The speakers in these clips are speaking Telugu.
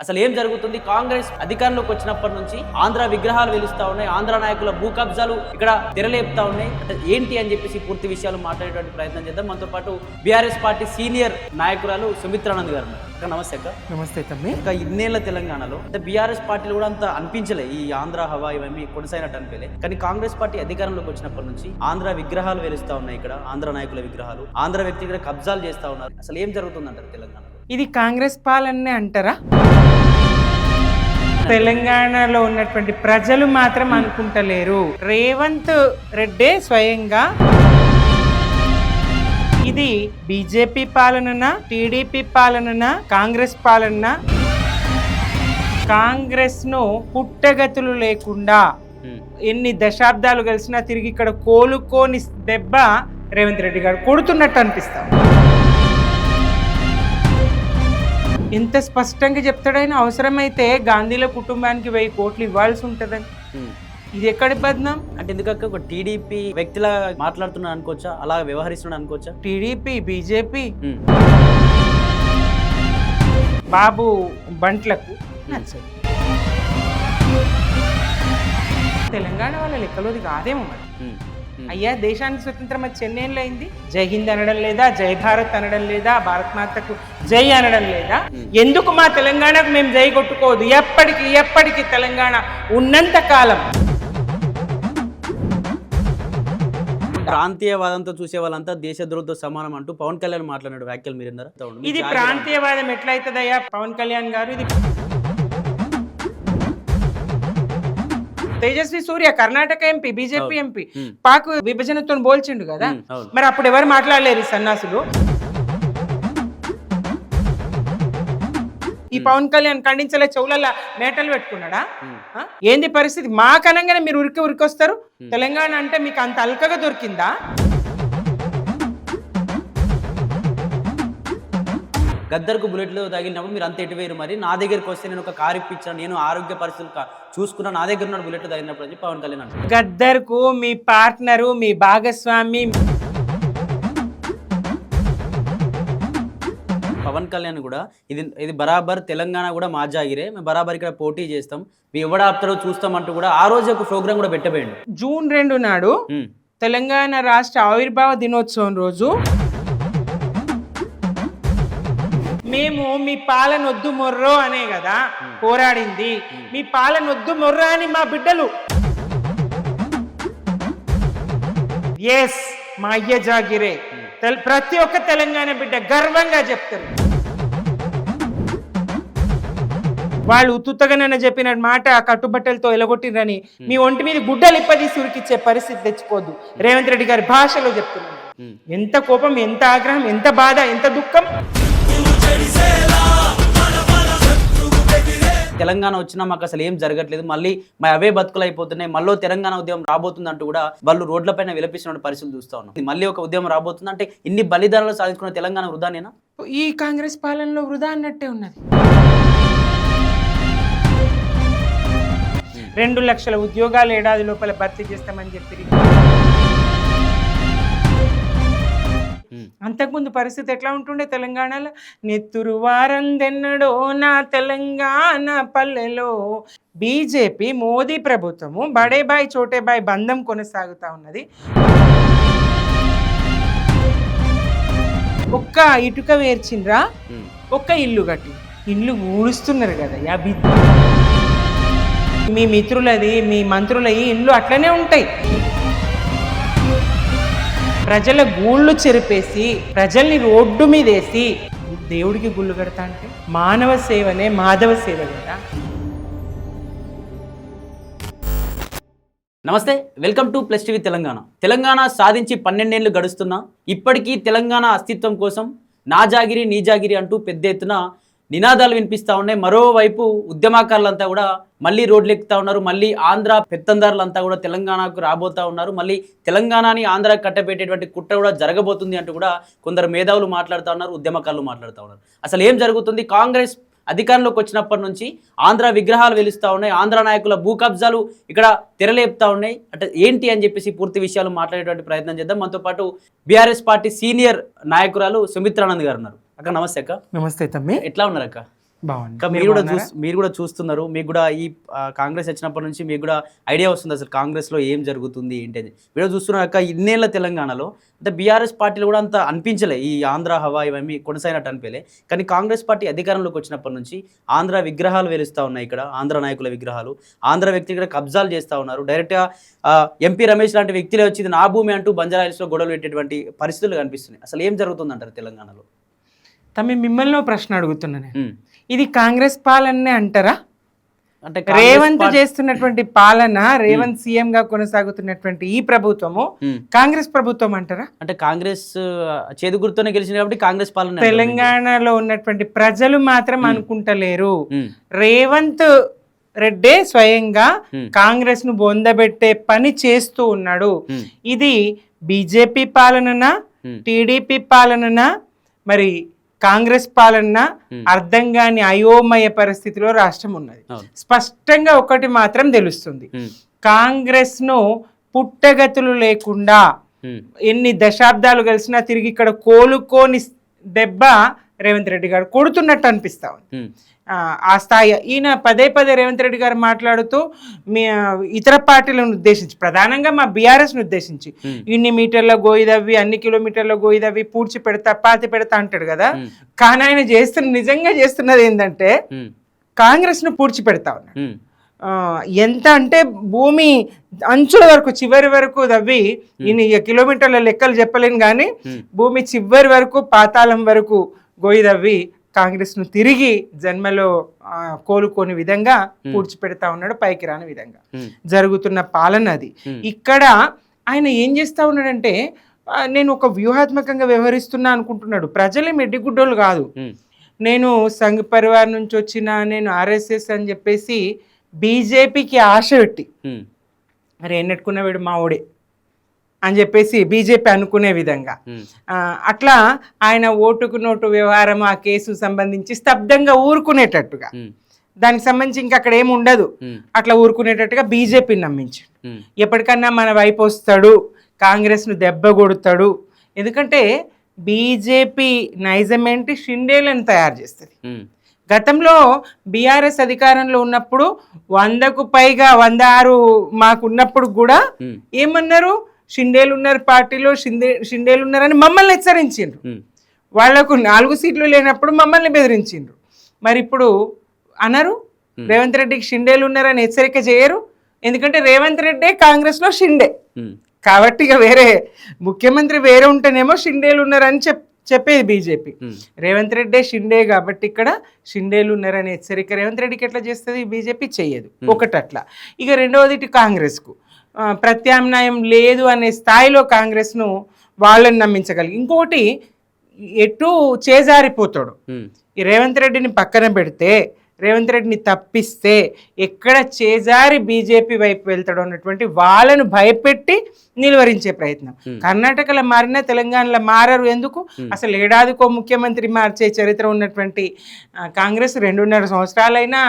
అసలు ఏం జరుగుతుంది? కాంగ్రెస్ అధికారంలోకి వచ్చినప్పటి నుంచి ఆంధ్ర విగ్రహాలు వెలుస్తా ఉన్నాయి, ఆంధ్ర నాయకుల భూ కబ్జాలు ఇక్కడ తెరలేపుతా ఉన్నాయి. అంటే ఏంటి అని చెప్పేసి పూర్తి విషయాలు మాట్లాడేటువంటి ప్రయత్నం చేద్దాం. మనతో పాటు బీఆర్ఎస్ పార్టీ సీనియర్ నాయకురాలు సుమిత్రానంద్ గారు ఉన్నారు. అక్క నమస్తే అక్క. నమస్తే తమ్మి. ఇంకా ఇన్నేళ్ల తెలంగాణలో అంటే బీఆర్ఎస్ పార్టీలు కూడా అంత అనిపించలే, ఈ ఆంధ్ర హవా ఇవన్నీ కొనసాగినట్టు అనిపించలే. కానీ కాంగ్రెస్ పార్టీ అధికారంలోకి వచ్చినప్పటి నుంచి ఆంధ్ర విగ్రహాలు వెలుస్తా ఉన్నాయి, ఇక్కడ ఆంధ్ర నాయకుల విగ్రహాలు, ఆంధ్ర వ్యక్తిగత కబ్జాలు చేస్తా ఉన్నారు. అసలు ఏం జరుగుతుందంటారు తెలంగాణలో? ఇది కాంగ్రెస్ పాలనే అంటారా? తెలంగాణలో ఉన్నటువంటి ప్రజలు మాత్రం అనుకుంటలేరు. రేవంత్ రెడ్డి స్వయంగా ఇది బీజేపీ పాలననా, టీడీపీ పాలననా, కాంగ్రెస్ పాలన, కాంగ్రెస్ ను పుట్టగతులు లేకుండా ఎన్ని దశాబ్దాలు కలిసినా తిరిగి ఇక్కడ కోలుకోని దెబ్బ రేవంత్ రెడ్డి గారు కొడుతున్నట్టు అనిపిస్తాం. ఎంత స్పష్టంగా చెప్తాడైనా, అవసరమైతే గాంధీల కుటుంబానికి 1000 కోట్లు ఇవ్వాల్సి ఉంటుందని. ఇది ఎక్కడి బద్నాం అంటే ఎందుకంటే ఒక టీడీపీ వ్యక్తిలా మాట్లాడుతున్నాడు అనుకోవచ్చా, అలా వ్యవహరిస్తున్నాడు అనుకోవచ్చా? టీడీపీ బీజేపీ బాబు బంట్లకు నచ్చదు. తెలంగాణ వాళ్ళ లెక్కలోది కాదేమో మరి. అయ్యా, దేశానికి స్వతంత్రం వచ్చి ఎన్నేళ్ళు అయింది? జై హింద్ అనడం లేదా, జై భారత్ అనడం లేదా, భారత్ మాతకు జై అనడం లేదా? ఎందుకు మా తెలంగాణకు మేము జై కొట్టుకోవద్దు? ఎప్పటికీ తెలంగాణ ఉన్నంత కాలం. ప్రాంతీయవాదంతో చూసే వాళ్ళంతా దేశద్రోహంతో సమానం అంటూ పవన్ కళ్యాణ్ మాట్లాడిన వ్యాఖ్యలు మీరు విన్నారా? ఇది ప్రాంతీయవాదం ఎట్లయితుందయ్యా పవన్ కళ్యాణ్ గారు? ఇది Tejasvi Surya Karnataka MP, BJP MP, Pak విభజనతో పోల్చిండు కదా. మరి అప్పుడు ఎవరు మాట్లాడలేరు ఈ సన్నాసులు? ఈ పవన్ కళ్యాణ్ ఖండించలే, చెవులలో మేటలు పెట్టుకున్నాడా? ఏంది పరిస్థితి? మా కనంగానే మీరు ఉరికొస్తారు. తెలంగాణ అంటే మీకు అంత అల్కగా దొరికిందా? గద్దర్కు బుల్లెట్లు తగిలినప్పుడు మీరు అంత ఎటువేరు, మరి నా దగ్గరికి వస్తే నేను ఒక కారు ఇప్పించాను, నేను ఆరోగ్య పరిస్థితులు చూసుకున్నా, నా దగ్గర ఉన్న బుల్లెట్లు తగిలినప్పుడు అని పవన్ కళ్యాణ్ అంటారు. గద్దర్కు మీ పార్ట్నరు, మీ భాగస్వామి పవన్ కళ్యాణ్ కూడా ఇది బరాబర్ తెలంగాణ కూడా మా జాగిరే, మేము బరాబర్ ఇక్కడ పోటీ చేస్తాం, మీ ఎవడాప్తారో చూస్తాం అంటూ కూడా ఆ రోజు ఒక ప్రోగ్రామ్ కూడా పెట్టబోయిండు. జూన్ 2 నాడు తెలంగాణ రాష్ట్ర ఆవిర్భావ దినోత్సవం రోజు మేము మీ పాలనొద్దు మొర్రో అనే కదా పోరాడింది. మీ పాలనొద్దు మొర్రో అని మా బిడ్డలు ఎస్ మా అయ్య జాగిరే ప్రతి ఒక్క తెలంగాణ బిడ్డ గర్వంగా చెప్తారు. వాళ్ళు ఉత్తుతగానైనా చెప్పిన మాట కట్టుబట్టలతో ఎలగొట్టిరని మీ ఒంటి మీద గుడ్డలు ఇప్పదీసి ఉరికిచ్చే పరిస్థితి తెచ్చుకోవద్దు. రేవంత్ రెడ్డి గారి భాషలో చెప్తున్నాను. ఎంత కోపం, ఎంత ఆగ్రహం, ఎంత బాధ, ఎంత దుఃఖం. తెలంగాణ వచ్చినా మాకు అసలు ఏం జరగట్లేదు, మళ్ళీ మా అవే బతుకులు అయిపోతున్నాయి, మళ్ళీ తెలంగాణ ఉద్యమం రాబోతుంది అంటూ కూడా వాళ్ళు రోడ్లపైన విలపిస్తున్న పరిస్థితులు చూస్తా ఉన్నాం. మళ్ళీ ఒక ఉద్యమం రాబోతుంది అంటే ఇన్ని బలిదానాలు సాధించుకున్న తెలంగాణ వృధానేనా? ఈ కాంగ్రెస్ పాలనలో వృధా అన్నట్టే ఉన్నది. 2 లక్షల ఉద్యోగాలు ఏడాది లోపల భర్తీ చేస్తామని చెప్పి, అంతకుముందు పరిస్థితి ఎట్లా ఉంటుండే తెలంగాణలో? నెత్తురు వారందెన్నడో నా తెలంగాణ పల్లెలో. బీజేపీ మోదీ ప్రభుత్వము బడే బాయ్ చోటే బాయ్ బంధం కొనసాగుతా ఉన్నది. ఒక్క ఇటుక వేర్చిండ్రా, ఒక్క ఇల్లు కట్టి ఇల్లు ఊడుస్తున్నారు కదా. మీ మిత్రులది, మీ మంత్రులది ఇల్లు అట్లనే ఉంటాయి. ప్రజల గూళ్ళు చెరిపేసి, ప్రజల్ని రోడ్డు మీద వేసి దేవుడికి గుళ్ళు కడతా అంటే మానవ సేవనే మాధవ సేవ కదా. నమస్తే, welcome to plus TV Telangana. Telangana సాధించి 12 ఏళ్ళు గడుస్తున్నా ఇప్పటికీ తెలంగాణ అస్తిత్వం కోసం నా జాగిరి నీ జాగిరి అంటూ పెద్ద ఎత్తున నినాదాలు వినిపిస్తూ ఉన్నాయి. మరోవైపు ఉద్యమకారులంతా కూడా మళ్ళీ రోడ్లు ఎక్కుతా ఉన్నారు. మళ్ళీ ఆంధ్ర పెత్తందారులంతా కూడా తెలంగాణకు రాబోతా ఉన్నారు. మళ్ళీ తెలంగాణని ఆంధ్ర కట్టబెట్టేటువంటి కుట్ర కూడా జరగబోతుంది అంటూ కూడా కొందరు మేధావులు మాట్లాడుతూ ఉన్నారు, ఉద్యమకారులు మాట్లాడుతూ ఉన్నారు. అసలు ఏం జరుగుతుంది? కాంగ్రెస్ అధికారంలోకి వచ్చినప్పటి నుంచి ఆంధ్ర విగ్రహాలు వెలుస్తూ ఉన్నాయి, ఆంధ్ర నాయకుల భూ కబ్జాలు ఇక్కడ తెరలేపుతా ఉన్నాయి. అంటే ఏంటి అని చెప్పేసి పూర్తి విషయాలు మాట్లాడేటువంటి ప్రయత్నం చేద్దాం. మనతో పాటు బీఆర్ఎస్ పార్టీ సీనియర్ నాయకురాలు సుమిత్రానంద్ గారు ఉన్నారు. అక్క నమస్తే. అక్క నమస్తే తమ్మి. ఎట్లా ఉన్నారు అక్క? బాగుంది. ఇంకా మీరు కూడా చూస్తున్నారు, మీకు కూడా ఈ కాంగ్రెస్ వచ్చినప్పటి నుంచి మీకు కూడా ఐడియా వస్తుంది అసలు కాంగ్రెస్లో ఏం జరుగుతుంది ఏంటి అని. వీడియో చూస్తున్నాక ఇన్నేళ్ళ తెలంగాణలో అంటే బీఆర్ఎస్ పార్టీలు కూడా అంత అనిపించలే, ఈ ఆంధ్ర హవా ఇవన్నీ కొనసాగినట్టు అనిపించలే. కానీ కాంగ్రెస్ పార్టీ అధికారంలోకి వచ్చినప్పటి నుంచి ఆంధ్ర విగ్రహాలు వెలుస్తూ ఉన్నాయి, ఇక్కడ ఆంధ్ర నాయకుల విగ్రహాలు, ఆంధ్ర వ్యక్తులు ఇక్కడ కబ్జాలు చేస్తూ ఉన్నారు. డైరెక్ట్గా ఎంపీ రమేష్ లాంటి వ్యక్తులే వచ్చి ఇది నా భూమి అంటూ బంజారాహిల్స్లో గొడవలు పెట్టేటువంటి పరిస్థితులు కనిపిస్తున్నాయి. అసలు ఏం జరుగుతుందంటారు తెలంగాణలో? మిమ్మల్ని ప్రశ్న అడుగుతున్నాను, ఇది కాంగ్రెస్ పాలనే అంటారా? అంటే రేవంత్ చేస్తున్నటువంటి పాలన, రేవంత్ సీఎం గా కొనసాగుతున్నటువంటి ఈ ప్రభుత్వము కాంగ్రెస్ ప్రభుత్వం అంటారా? అంటే కాంగ్రెస్ చేదు గుర్తునే గెలిచింది కాబట్టి కాంగ్రెస్ పాలన. తెలంగాణలో ఉన్నటువంటి ప్రజలు మాత్రం అనుకుంటలేరు. రేవంత్ రెడ్డే స్వయంగా కాంగ్రెస్ ను బొందబెట్టే పని చేస్తూ ఉన్నాడు. ఇది బీజేపీ పాలననా, టీడీపీ పాలననా, మరి కాంగ్రెస్ పాలన అర్థం కాని అయోమయ పరిస్థితిలో రాష్ట్రం ఉన్నది. స్పష్టంగా ఒకటి మాత్రం తెలుస్తుంది, కాంగ్రెస్ ను పుట్టగతులు లేకుండా ఎన్ని దశాబ్దాలు కలిసినా తిరిగి ఇక్కడ కోలుకోని దెబ్బ రేవంత్ రెడ్డి గారు కొడుతున్నట్టు అనిపిస్తా ఉంది. ఆ స్థాయి ఈయన పదే పదే రేవంత్ రెడ్డి గారు మాట్లాడుతూ ఇతర పార్టీలను ఉద్దేశించి, ప్రధానంగా మా బీఆర్ఎస్ను ఉద్దేశించి ఇన్ని మీటర్ల గోయిదవ్వి, అన్ని కిలోమీటర్ల గోయిదవ్వి పూడ్చి పెడతా, పాతి పెడతా అంటాడు కదా. కానీ ఆయన నిజంగా చేస్తున్నది ఏంటంటే కాంగ్రెస్ ను పూడ్చి పెడతా ఉన్నాడు. ఎంత అంటే భూమి అంచుల వరకు, చివరి వరకు తవ్వి, ఈయన కిలోమీటర్ల లెక్కలు చెప్పలేను కానీ భూమి చివరి వరకు, పాతాళం వరకు గోయిదవ్వి కాంగ్రెస్ ను తిరిగి జన్మలో కోలుకోని విధంగా పూడ్చిపెడతా ఉన్నాడు, పైకి రాని విధంగా జరుగుతున్న పాలన అది. ఇక్కడ ఆయన ఏం చేస్తా ఉన్నాడంటే, నేను ఒక వ్యూహాత్మకంగా వ్యవహరిస్తున్నా అనుకుంటున్నాడు. ప్రజలే మెడ్డిగుడ్డోళ్ళు కాదు. నేను సంఘ్ పరివార్ నుంచి వచ్చిన, నేను ఆర్ఎస్ఎస్ అని చెప్పేసి బీజేపీకి ఆశ పెట్టి, మరి ఎన్నెట్టుకున్న వీడు మా ఓడే అని చెప్పేసి బీజేపీ అనుకునే విధంగా, అట్లా ఆయన ఓటుకు నోటు వ్యవహారం, ఆ కేసు సంబంధించి స్తబ్దంగా ఊరుకునేటట్టుగా, దానికి సంబంధించి ఇంకా అక్కడ ఏమి ఉండదు, అట్లా ఊరుకునేటట్టుగా బీజేపీని నమ్మించాడు. ఎప్పటికన్నా మన వైపు వస్తాడు, కాంగ్రెస్ ను దెబ్బ కొడతాడు. ఎందుకంటే బీజేపీ నైజం ఏంటి, షిండేలను తయారు చేస్తుంది. గతంలో బీఆర్ఎస్ అధికారంలో ఉన్నప్పుడు 100కు పైగా 106 మాకు ఉన్నప్పుడు కూడా ఏమన్నారు, షిండేలు ఉన్నారు పార్టీలో, షిండేలు ఉన్నారని మమ్మల్ని హెచ్చరించిండ్రు. వాళ్లకు 4 సీట్లు లేనప్పుడు మమ్మల్ని బెదిరించిండ్రు. మరి ఇప్పుడు అనరు, రేవంత్ రెడ్డికి షిండేలు ఉన్నారని హెచ్చరిక చేయరు. ఎందుకంటే రేవంత్ రెడ్డే కాంగ్రెస్ లో షిండే కాబట్టి, ఇక వేరే ముఖ్యమంత్రి వేరే ఉంటేనేమో షిండేలు ఉన్నారని చెప్పేది బీజేపీ. రేవంత్ రెడ్డే షిండే కాబట్టి ఇక్కడ షిండేలు ఉన్నారని హెచ్చరిక రేవంత్ రెడ్డికి ఎట్లా చేస్తుంది, బీజేపీ చెయ్యదు. ఒకటి అట్లా. ఇక రెండవది, ఇటు కాంగ్రెస్కు ప్రత్యామ్నాయం లేదు అనే స్థాయిలో కాంగ్రెస్ను వాళ్ళని నమ్మించగలిగి, ఇంకొకటి ఎటు చేజారిపోతాడు. ఈ రేవంత్ రెడ్డిని పక్కన పెడితే, రేవంత్ రెడ్డిని తప్పిస్తే ఎక్కడ చేజారి బీజేపీ వైపు వెళ్తాడు అన్నటువంటి వాళ్ళను భయపెట్టి నిలువరించే ప్రయత్నం. కర్ణాటకలో మారినా తెలంగాణలో మారరు. ఎందుకు? అసలు ఏడాదికో ముఖ్యమంత్రి మార్చే చరిత్ర ఉన్నటువంటి కాంగ్రెస్ 2.5 సంవత్సరాలైనా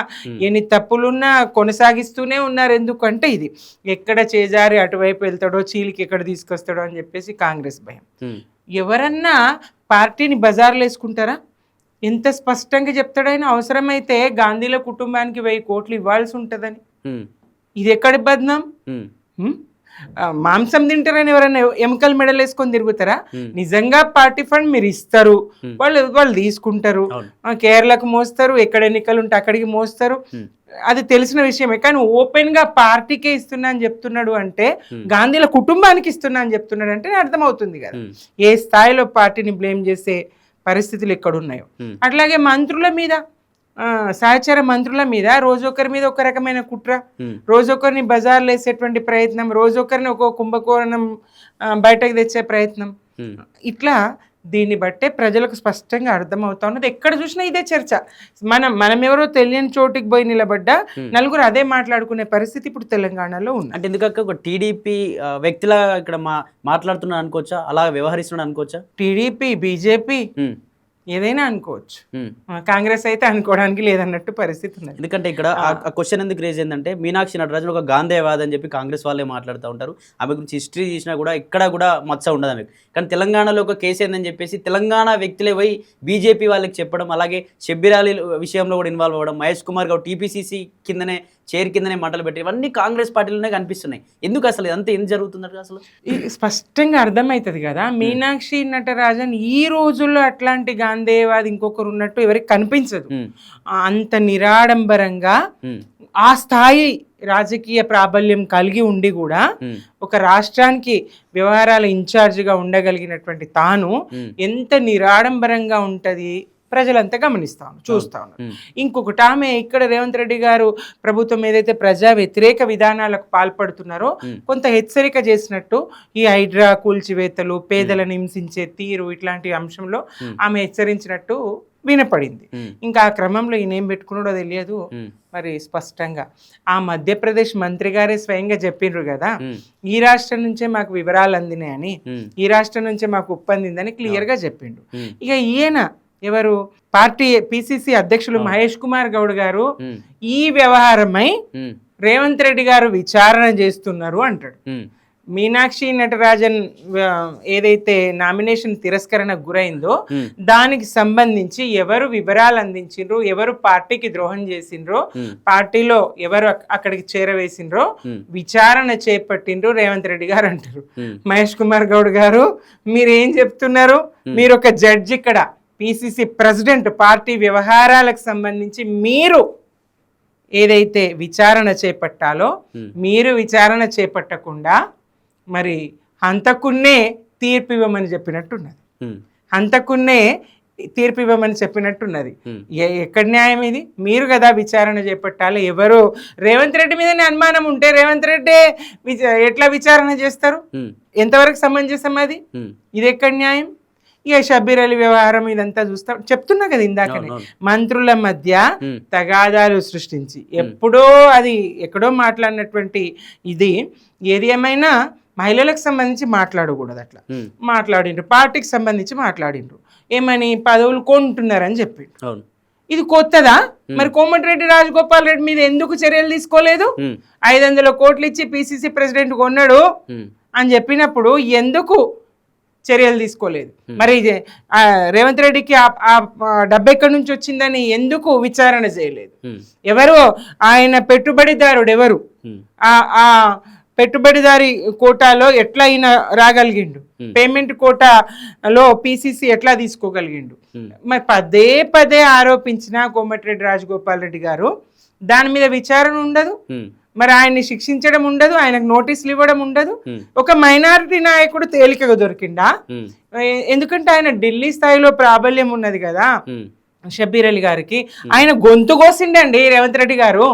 ఎన్ని తప్పులున్నా కొనసాగిస్తూనే ఉన్నారు. ఎందుకంటే ఇది ఎక్కడ చేజారి అటువైపు వెళ్తాడో, చీలికి ఎక్కడ తీసుకొస్తాడో అని చెప్పేసి కాంగ్రెస్ భయం. ఎవరన్నా పార్టీని బజార్లో వేసుకుంటారా? ఎంత స్పష్టంగా చెప్తాడైనా, అవసరమైతే గాంధీల కుటుంబానికి 1000 కోట్లు ఇవ్వాల్సి ఉంటుందని. ఇది ఎక్కడి బద్నాం? మాంసం తింటారని ఎవరైనా ఎముకల మెడల్ వేసుకొని తిరుగుతారా? నిజంగా పార్టీ ఫండ్ మీరు ఇస్తారు, వాళ్ళు తీసుకుంటారు, కేరళకు మోస్తారు, ఎక్కడ ఎన్నికలు ఉంటే అక్కడికి మోస్తారు, అది తెలిసిన విషయమే. కానీ ఓపెన్ గా పార్టీకే ఇస్తున్నా అని చెప్తున్నాడు అంటే, గాంధీల కుటుంబానికి ఇస్తున్నా అని చెప్తున్నాడు అంటే అర్థమవుతుంది కదా ఏ స్థాయిలో పార్టీని బ్లేమ్ చేసే పరిస్థితులు ఎక్కడున్నాయో. అట్లాగే మంత్రుల మీద, సహచర మంత్రుల మీద రోజొకరి మీద ఒక రకమైన కుట్ర, రోజొకరిని బజార్లు వేసేటువంటి ప్రయత్నం, రోజొకరిని ఒక కుంభకోణం బయటకు తెచ్చే ప్రయత్నం. ఇట్లా దీన్ని బట్టే ప్రజలకు స్పష్టంగా అర్థమవుతా ఉన్నది. ఎక్కడ చూసినా ఇదే చర్చ. మనం ఎవరో తెలియని చోటికి పోయి నిలబడ్డా నలుగురు అదే మాట్లాడుకునే పరిస్థితి ఇప్పుడు తెలంగాణలో ఉంది. అంటే ఎందుకంటే ఒక టీడీపీ వ్యక్తిలా ఇక్కడ మాట్లాడుతున్నాడు అనుకోవచ్చా, అలా వ్యవహరిస్తున్నాడు అనుకోవచ్చా? టీడీపీ, బీజేపీ ఏదైనా అనుకోవచ్చు. కాంగ్రెస్ అయితే అనుకోవడానికి లేదన్నట్టు పరిస్థితి ఉన్నది. ఎందుకంటే ఇక్కడ ఆ క్వశ్చన్ ఎందుకు రేజ్ ఏంటంటే మీనాక్షి నటరాజన్ ఒక గాంధేయవాది అని చెప్పి కాంగ్రెస్ వాళ్ళే మాట్లాడుతూ ఉంటారు. ఆమె గురించి హిస్టరీ చూసినా కూడా ఇక్కడ కూడా మచ్చ ఉండదు ఆమెకు. కానీ తెలంగాణలో ఒక కేసు ఏందని చెప్పేసి తెలంగాణ వ్యక్తులే పోయి బీజేపీ వాళ్ళకి చెప్పడం, అలాగే షబ్బీర్ అలీ విషయంలో కూడా ఇన్వాల్వ్ అవ్వడం, మహేష్ కుమార్ గౌడ్ టీపీసీసీ కిందనే చైర్ కిందనే మంటలు పెట్టి ఇవన్నీ కాంగ్రెస్ పార్టీలోనే కనిపిస్తున్నాయి. ఎందుకు అసలు ఇదంతా ఏం జరుగుతున్నట్టు అసలు స్పష్టంగా అర్థమవుతుంది కదా. మీనాక్షి నటరాజన్ ఈ రోజుల్లో అట్లాంటి గాంధేయవాది ఇంకొకరు ఉన్నట్టు ఎవరికి కనిపించదు. అంత నిరాడంబరంగా ఆ స్థాయి రాజకీయ ప్రాబల్యం కలిగి ఉండి కూడా ఒక రాష్ట్రానికి వ్యవహారాల ఇన్ఛార్జిగా ఉండగలిగినటువంటి తాను ఎంత నిరాడంబరంగా ఉంటది ప్రజలంతా గమనిస్తాను, చూస్తా ఉన్నారు. ఇంకొకటి, ఆమె ఇక్కడ రేవంత్ రెడ్డి గారు ప్రభుత్వం ఏదైతే ప్రజా వ్యతిరేక విధానాలకు పాల్పడుతున్నారో కొంత హెచ్చరిక చేసినట్టు ఈ హైడ్రా కూల్చివేతలు, పేదలను హింసించే తీరు ఇట్లాంటి అంశంలో ఆమె హెచ్చరించినట్టు వినపడింది. ఇంకా ఆ క్రమంలో ఈయన ఏం పెట్టుకున్నాడో తెలియదు. మరి స్పష్టంగా ఆ మధ్యప్రదేశ్ మంత్రి గారే స్వయంగా చెప్పిండ్రు కదా, ఈ రాష్ట్రం నుంచే మాకు వివరాలు అందినాయని, ఈ రాష్ట్రం నుంచే మాకు ఉప్పందిందని క్లియర్ గా చెప్పిండు. ఇక ఈయన ఎవరు పార్టీ పిసిసి అధ్యక్షులు మహేష్ కుమార్ గౌడ్ గారు ఈ వ్యవహారమై రేవంత్ రెడ్డి గారు విచారణ చేస్తున్నారు అంటాడు. మీనాక్షి నటరాజన్ ఏదైతే నామినేషన్ తిరస్కరణకు గురైందో దానికి సంబంధించి ఎవరు వివరాలు అందించిండ్రో, ఎవరు పార్టీకి ద్రోహం చేసిండ్రో, పార్టీలో ఎవరు అక్కడికి చేరవేసిండ్రో విచారణ చేపట్టిండ్రు రేవంత్ రెడ్డి గారు అంటారు. మహేష్ కుమార్ గౌడ్ గారు మీరేం చెప్తున్నారు? మీరు ఒక జడ్జి, ఇక్కడ పిసిసి ప్రెసిడెంట్, పార్టీ వ్యవహారాలకు సంబంధించి మీరు ఏదైతే విచారణ చేపట్టాలో మీరు విచారణ చేపట్టకుండా మరి హంతకున్నే తీర్పు ఇవ్వమని చెప్పినట్టున్నది. హంతకున్నే తీర్పు ఇవ్వమని చెప్పినట్టున్నది. ఎక్కడ న్యాయం ఇది? మీరు కదా విచారణ చేపట్టాలి. ఎవరు రేవంత్ రెడ్డి మీదనే అనుమానం ఉంటే రేవంత్ రెడ్డి ఎట్లా విచారణ చేస్తారు? ఎంతవరకు సమంజసం అది? ఇది ఎక్కడ న్యాయం? ఇక షబ్బీర్ అలీ వ్యవహారం ఇదంతా చూస్తా చెప్తున్నా కదా ఇందాకనే, మంత్రుల మధ్య తగాదాలు సృష్టించి ఎక్కడో మాట్లాడినటువంటి ఇది. ఏది ఏమైనా మహిళలకు సంబంధించి మాట్లాడకూడదు. అట్లా మాట్లాడిండ్రు, పార్టీకి సంబంధించి మాట్లాడిండ్రు. ఏమని పదవులు కొంటున్నారని చెప్పిండ్రు. ఇది కొత్తదా? మరి కోమటిరెడ్డి రాజగోపాల్ రెడ్డి మీద ఎందుకు చర్యలు తీసుకోలేదు? 500 కోట్లు ఇచ్చి పిసిసి ప్రెసిడెంట్ కొన్నాడు అని చెప్పినప్పుడు ఎందుకు చర్యలు తీసుకోలేదు? మరి రేవంత్ రెడ్డికి ఆ డబ్బు ఎక్కడి నుంచి వచ్చిందని ఎందుకు విచారణ చేయలేదు? ఎవరు ఆయన పెట్టుబడిదారుడు? ఎవరు ఆ పెట్టుబడిదారి కోటాలో ఎట్లా అయినా రాగలిగిండు? పేమెంట్ కోటాలో పిసిసి ఎట్లా తీసుకోగలిగిండు? మరి పదే పదే ఆరోపించిన కోమటిరెడ్డి రాజగోపాల్ రెడ్డి గారు దాని మీద విచారణ ఉండదు. మరి ఆయన్ని శిక్షించడం ఉండదు, ఆయనకు నోటీసులు ఇవ్వడం ఉండదు. ఒక మైనారిటీ నాయకుడు తేలికగా దొరికిందా? ఎందుకంటే ఆయన ఢిల్లీ స్థాయిలో ప్రాబల్యం ఉన్నది కదా షబ్బీర్ అలీ గారికి. ఆయన గొంతు కోసిండండి రేవంత్ రెడ్డి గారు.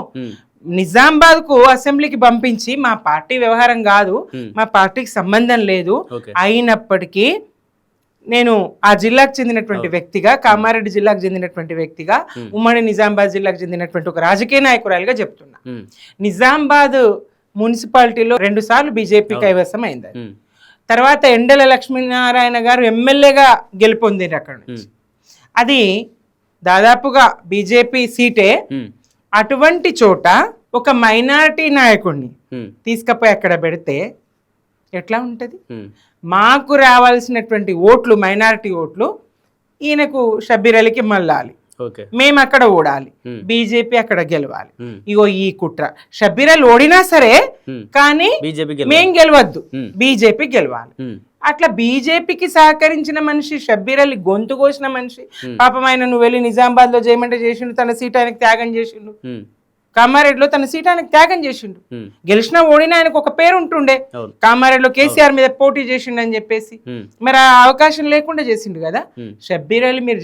నిజామాబాద్ కు అసెంబ్లీకి పంపించి మా పార్టీ వ్యవహారం కాదు, మా పార్టీకి సంబంధం లేదు, అయినప్పటికీ నేను ఆ జిల్లాకు చెందినటువంటి వ్యక్తిగా, కామారెడ్డి జిల్లాకు చెందినటువంటి వ్యక్తిగా, ఉమ్మడి నిజామాబాద్ జిల్లాకు చెందినటువంటి ఒక రాజకీయ నాయకురాలిగా చెప్తున్నా, నిజామాబాద్ మున్సిపాలిటీలో 2 సార్లు బీజేపీ కైవసం అయింది. తర్వాత ఎండల లక్ష్మీనారాయణ గారు ఎమ్మెల్యేగా గెలుపొందింది అక్కడ నుంచి. అది దాదాపుగా బీజేపీ సీటే. అటువంటి చోట ఒక మైనారిటీ నాయకుడిని తీసుకుపోయి అక్కడ పెడితే ఎట్లా ఉంటది? మాకు రావాల్సినటువంటి ఓట్లు, మైనారిటీ ఓట్లు ఈయనకు షబ్బీర్ అలీకి మళ్ళాలి, మేము అక్కడ ఓడాలి, బీజేపీ అక్కడ గెలవాలి. ఇగో ఈ కుట్ర. షబ్బీర్ అలీ ఓడినా సరే కానీ మేం గెలవద్దు, బీజేపీ గెలవాలి. అట్లా బీజేపీకి సహకరించిన మనిషి, షబ్బీర్ అలీ గొంతు కోసిన మనిషి. పాపం ఆయన నువ్వు వెళ్ళి నిజామాబాద్ లో చేయమంటే చేసిండు, తన సీట్ ఆయనకు త్యాగం చేసిండు. కామారెడ్డిలో తన సీట్ ఆయనకు త్యాగం చేసిండు. గెలిచినా ఓడినా ఆయనకు ఒక పేరు ఉంటుండే, కామారెడ్డిలో కేసీఆర్ మీద పోటీ చేసిండు అని చెప్పేసి. మరి ఆ అవకాశం లేకుండా చేసిండు కదా షబ్బీర్ అలీ. మీరు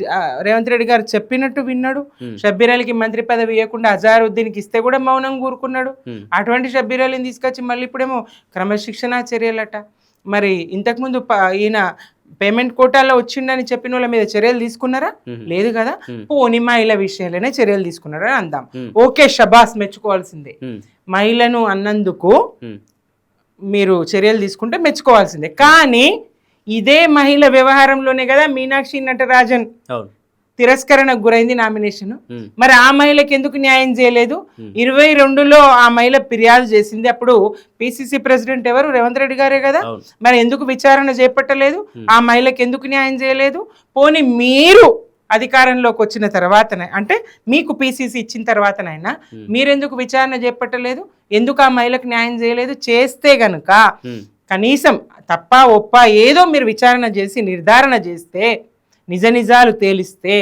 రేవంత్ రెడ్డి గారు చెప్పినట్టు విన్నాడు. షబ్బీర్ అలీకి మంత్రి పదవి ఇవ్వకుండా అజారుద్దీన్కి ఇస్తే కూడా మౌనం కూరుకున్నాడు. అటువంటి షబ్బీర్ అలీని తీసుకొచ్చి మళ్ళీ ఇప్పుడేమో క్రమశిక్షణా చర్యలట. మరి ఇంతకుముందు ఈయన పేమెంట్ కోటాలో వచ్చిండని చెప్పిన వాళ్ళ మీద చర్యలు తీసుకున్నారా? లేదు కదా. పోనీ మహిళ విషయంలోనే చర్యలు తీసుకున్నారా అందాం, ఓకే, షబాస్, మెచ్చుకోవాల్సిందే. మహిళను అన్నందుకు మీరు చర్యలు తీసుకుంటే మెచ్చుకోవాల్సిందే. కానీ ఇదే మహిళ వ్యవహారంలోనే కదా మీనాక్షి నటరాజన్ తిరస్కరణకు గురైంది నామినేషన్. ఉమ్, మరి ఆ మహిళకి ఎందుకు న్యాయం చేయలేదు? 22లో ఆ మహిళ ఫిర్యాదు చేసింది. అప్పుడు పిసిసి ప్రెసిడెంట్ ఎవరు? రేవంత్ రెడ్డి గారే కదా. అవును. మరి ఎందుకు విచారణ చేపట్టలేదు? ఆ మహిళకి ఎందుకు న్యాయం చేయలేదు? పోనీ మీరు అధికారంలోకి వచ్చిన తర్వాతనే, అంటే మీకు పిసిసి ఇచ్చిన తర్వాతనైనా మీరెందుకు విచారణ చేపట్టలేదు? ఎందుకు ఆ మహిళకు న్యాయం చేయలేదు? చేస్తే గనుక ఉమ్, కనీసం తప్ప ఒప్ప ఏదో మీరు విచారణ చేసి నిర్ధారణ చేస్తే, నిజ నిజాలు తేలిస్తే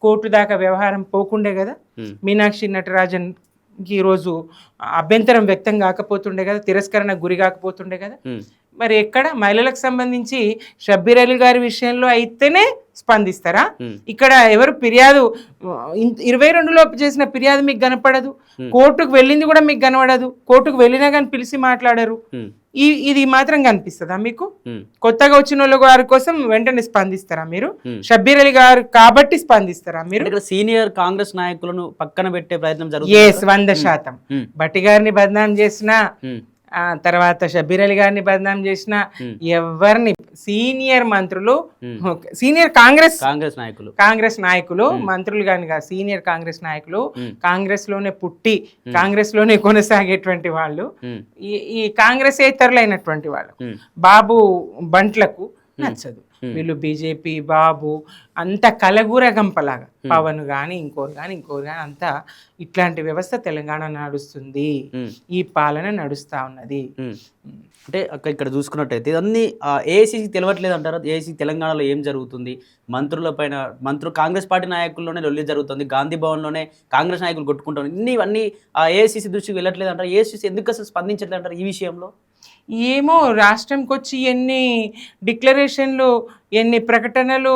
కోర్టు దాకా వ్యవహారం పోకుండే కదా. ఉమ్, మీనాక్షి నటరాజన్కి ఈరోజు అభ్యంతరం వ్యక్తం కాకపోతుండే కదా, తిరస్కరణకు గురి కాకపోతుండే కదా. ఉమ్, మరి ఎక్కడ మహిళలకు సంబంధించి షబ్బీర్ అలీ గారి విషయంలో అయితేనే స్పందిస్తారా? ఇక్కడ ఎవరు ఫిర్యాదు 22లో చేసిన ఫిర్యాదు మీకు కనపడదు, కోర్టుకు వెళ్ళింది కూడా మీకు కనపడదు, కోర్టుకు వెళ్ళినా కానీ పిలిచి మాట్లాడరు. ఇది మాత్రం కనిపిస్తుందా మీకు? కొత్తగా వచ్చిన వాళ్ళ గారి కోసం వెంటనే స్పందిస్తారా మీరు? షబ్బీర్ అలీ గారు కాబట్టి స్పందిస్తారా మీరు? ఇక్కడ సీనియర్ కాంగ్రెస్ నాయకులను పక్కన పెట్టే ప్రయత్నం జరుగుతుంది. 100%. భట్టి గారిని బదనాం చేసినా, తర్వాత షబ్బీర్ అలీ గారిని బదనాం చేసిన, ఎవరిని సీనియర్ మంత్రులు, సీనియర్ కాంగ్రెస్ నాయకులు మంత్రులు కానీ కాదు, సీనియర్ కాంగ్రెస్ నాయకులు, కాంగ్రెస్ లోనే పుట్టి కాంగ్రెస్ లోనే కొనసాగేటువంటి వాళ్ళు, ఈ కాంగ్రెస్ ఏతరులైనటువంటి వాళ్ళు బాబు బంట్లకు నచ్చదు. వీళ్ళు బీజేపీ బాబు అంత కలగూర గంపలాగా, పవన్ కానీ ఇంకోరు కానీ అంతా ఇట్లాంటి వ్యవస్థ తెలంగాణ నడుస్తుంది, ఈ పాలన నడుస్తా ఉన్నది. అంటే ఇక్కడ చూసుకున్నట్టయితే ఇవన్నీ ఏఐసీసీ తెలియట్లేదు అంటారా? ఏఐసీ తెలంగాణలో ఏం జరుగుతుంది? మంత్రులు కాంగ్రెస్ పార్టీ నాయకుల్లోనే లొల్లి జరుగుతుంది, గాంధీ భవన్లోనే కాంగ్రెస్ నాయకులు కొట్టుకుంటారు, ఇవన్నీ ఏఐసీసీ దృష్టికి వెళ్ళట్లేదు అంటారు. ఏఐసీసీ ఎందుకు అసలు స్పందించట్లేదు అంటారు ఈ విషయంలో? ఏమో, రాష్ట్రంకి వచ్చి ఎన్ని డిక్లరేషన్లు, ఎన్ని ప్రకటనలు,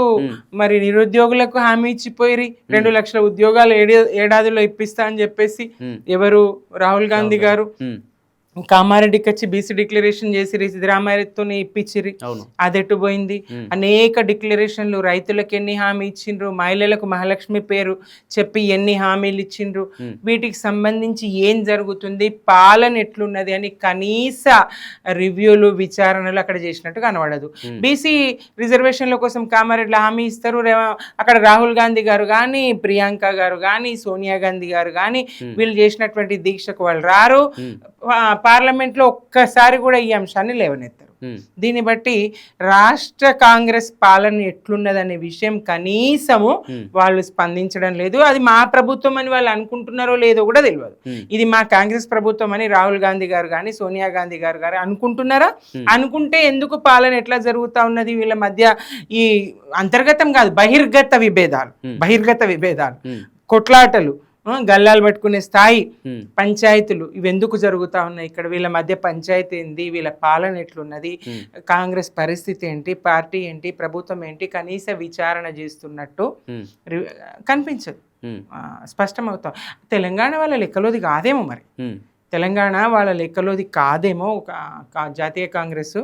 మరి నిరుద్యోగులకు హామీ ఇచ్చిపోయి 2 లక్షల ఉద్యోగాలు ఏడాదిలో ఇప్పిస్తా అని చెప్పేసి ఎవరు? రాహుల్ గాంధీ గారు. కామారెడ్డికి వచ్చి బీసీ డిక్లరేషన్ చేసి సిద్ధరామయ్యతో ఇప్పించిరి, అది ఎటు పోయింది? అనేక డిక్లరేషన్లు, రైతులకు ఎన్ని హామీ ఇచ్చిండ్రు, మహిళలకు మహాలక్ష్మి పేరు చెప్పి ఎన్ని హామీలు ఇచ్చిండ్రు, వీటికి సంబంధించి ఏం జరుగుతుంది, పాలన ఎట్లున్నది అని కనీస రివ్యూలు, విచారణలు అక్కడ చేసినట్టు కనబడదు. బీసీ రిజర్వేషన్ల కోసం కామారెడ్డిలో హామీ ఇస్తారు, అక్కడ రాహుల్ గాంధీ గారు కానీ, ప్రియాంక గారు కానీ, సోనియా గాంధీ గారు కానీ వీళ్ళు చేసినటువంటి దీక్షకు వాళ్ళు రారు, పార్లమెంట్ లో ఒక్కసారి కూడా ఈ అంశాన్ని లేవనెత్తారు. దీన్ని బట్టి రాష్ట్ర కాంగ్రెస్ పాలన ఎట్లున్నదనే విషయం కనీసము వాళ్ళు స్పందించడం లేదు. అది మా ప్రభుత్వం అని వాళ్ళు అనుకుంటున్నారో లేదో కూడా తెలియదు. ఇది మా కాంగ్రెస్ ప్రభుత్వం అని రాహుల్ గాంధీ గారు కానీ, సోనియా గాంధీ గారు అనుకుంటున్నారా? అనుకుంటే ఎందుకు పాలన ఎట్లా జరుగుతా ఉన్నది? వీళ్ళ మధ్య ఈ అంతర్గతం కాదు, బహిర్గత విభేదాలు, కొట్లాటలు, గల్లాలు పట్టుకునే స్థాయి, పంచాయతీలు, ఇవి ఎందుకు జరుగుతా ఉన్నాయి? ఇక్కడ వీళ్ళ మధ్య పంచాయతీ ఏంది, వీళ్ళ పాలన ఎట్లున్నది, కాంగ్రెస్ పరిస్థితి ఏంటి, పార్టీ ఏంటి, ప్రభుత్వం ఏంటి, కనీస విచారణ చేస్తున్నట్టు కనిపించదు. స్పష్టమవుతాం. తెలంగాణ వాళ్ళ లెక్కలోది కాదేమో, మరి తెలంగాణ వాళ్ళ లెక్కలోది కాదేమో, జాతీయ కాంగ్రెస్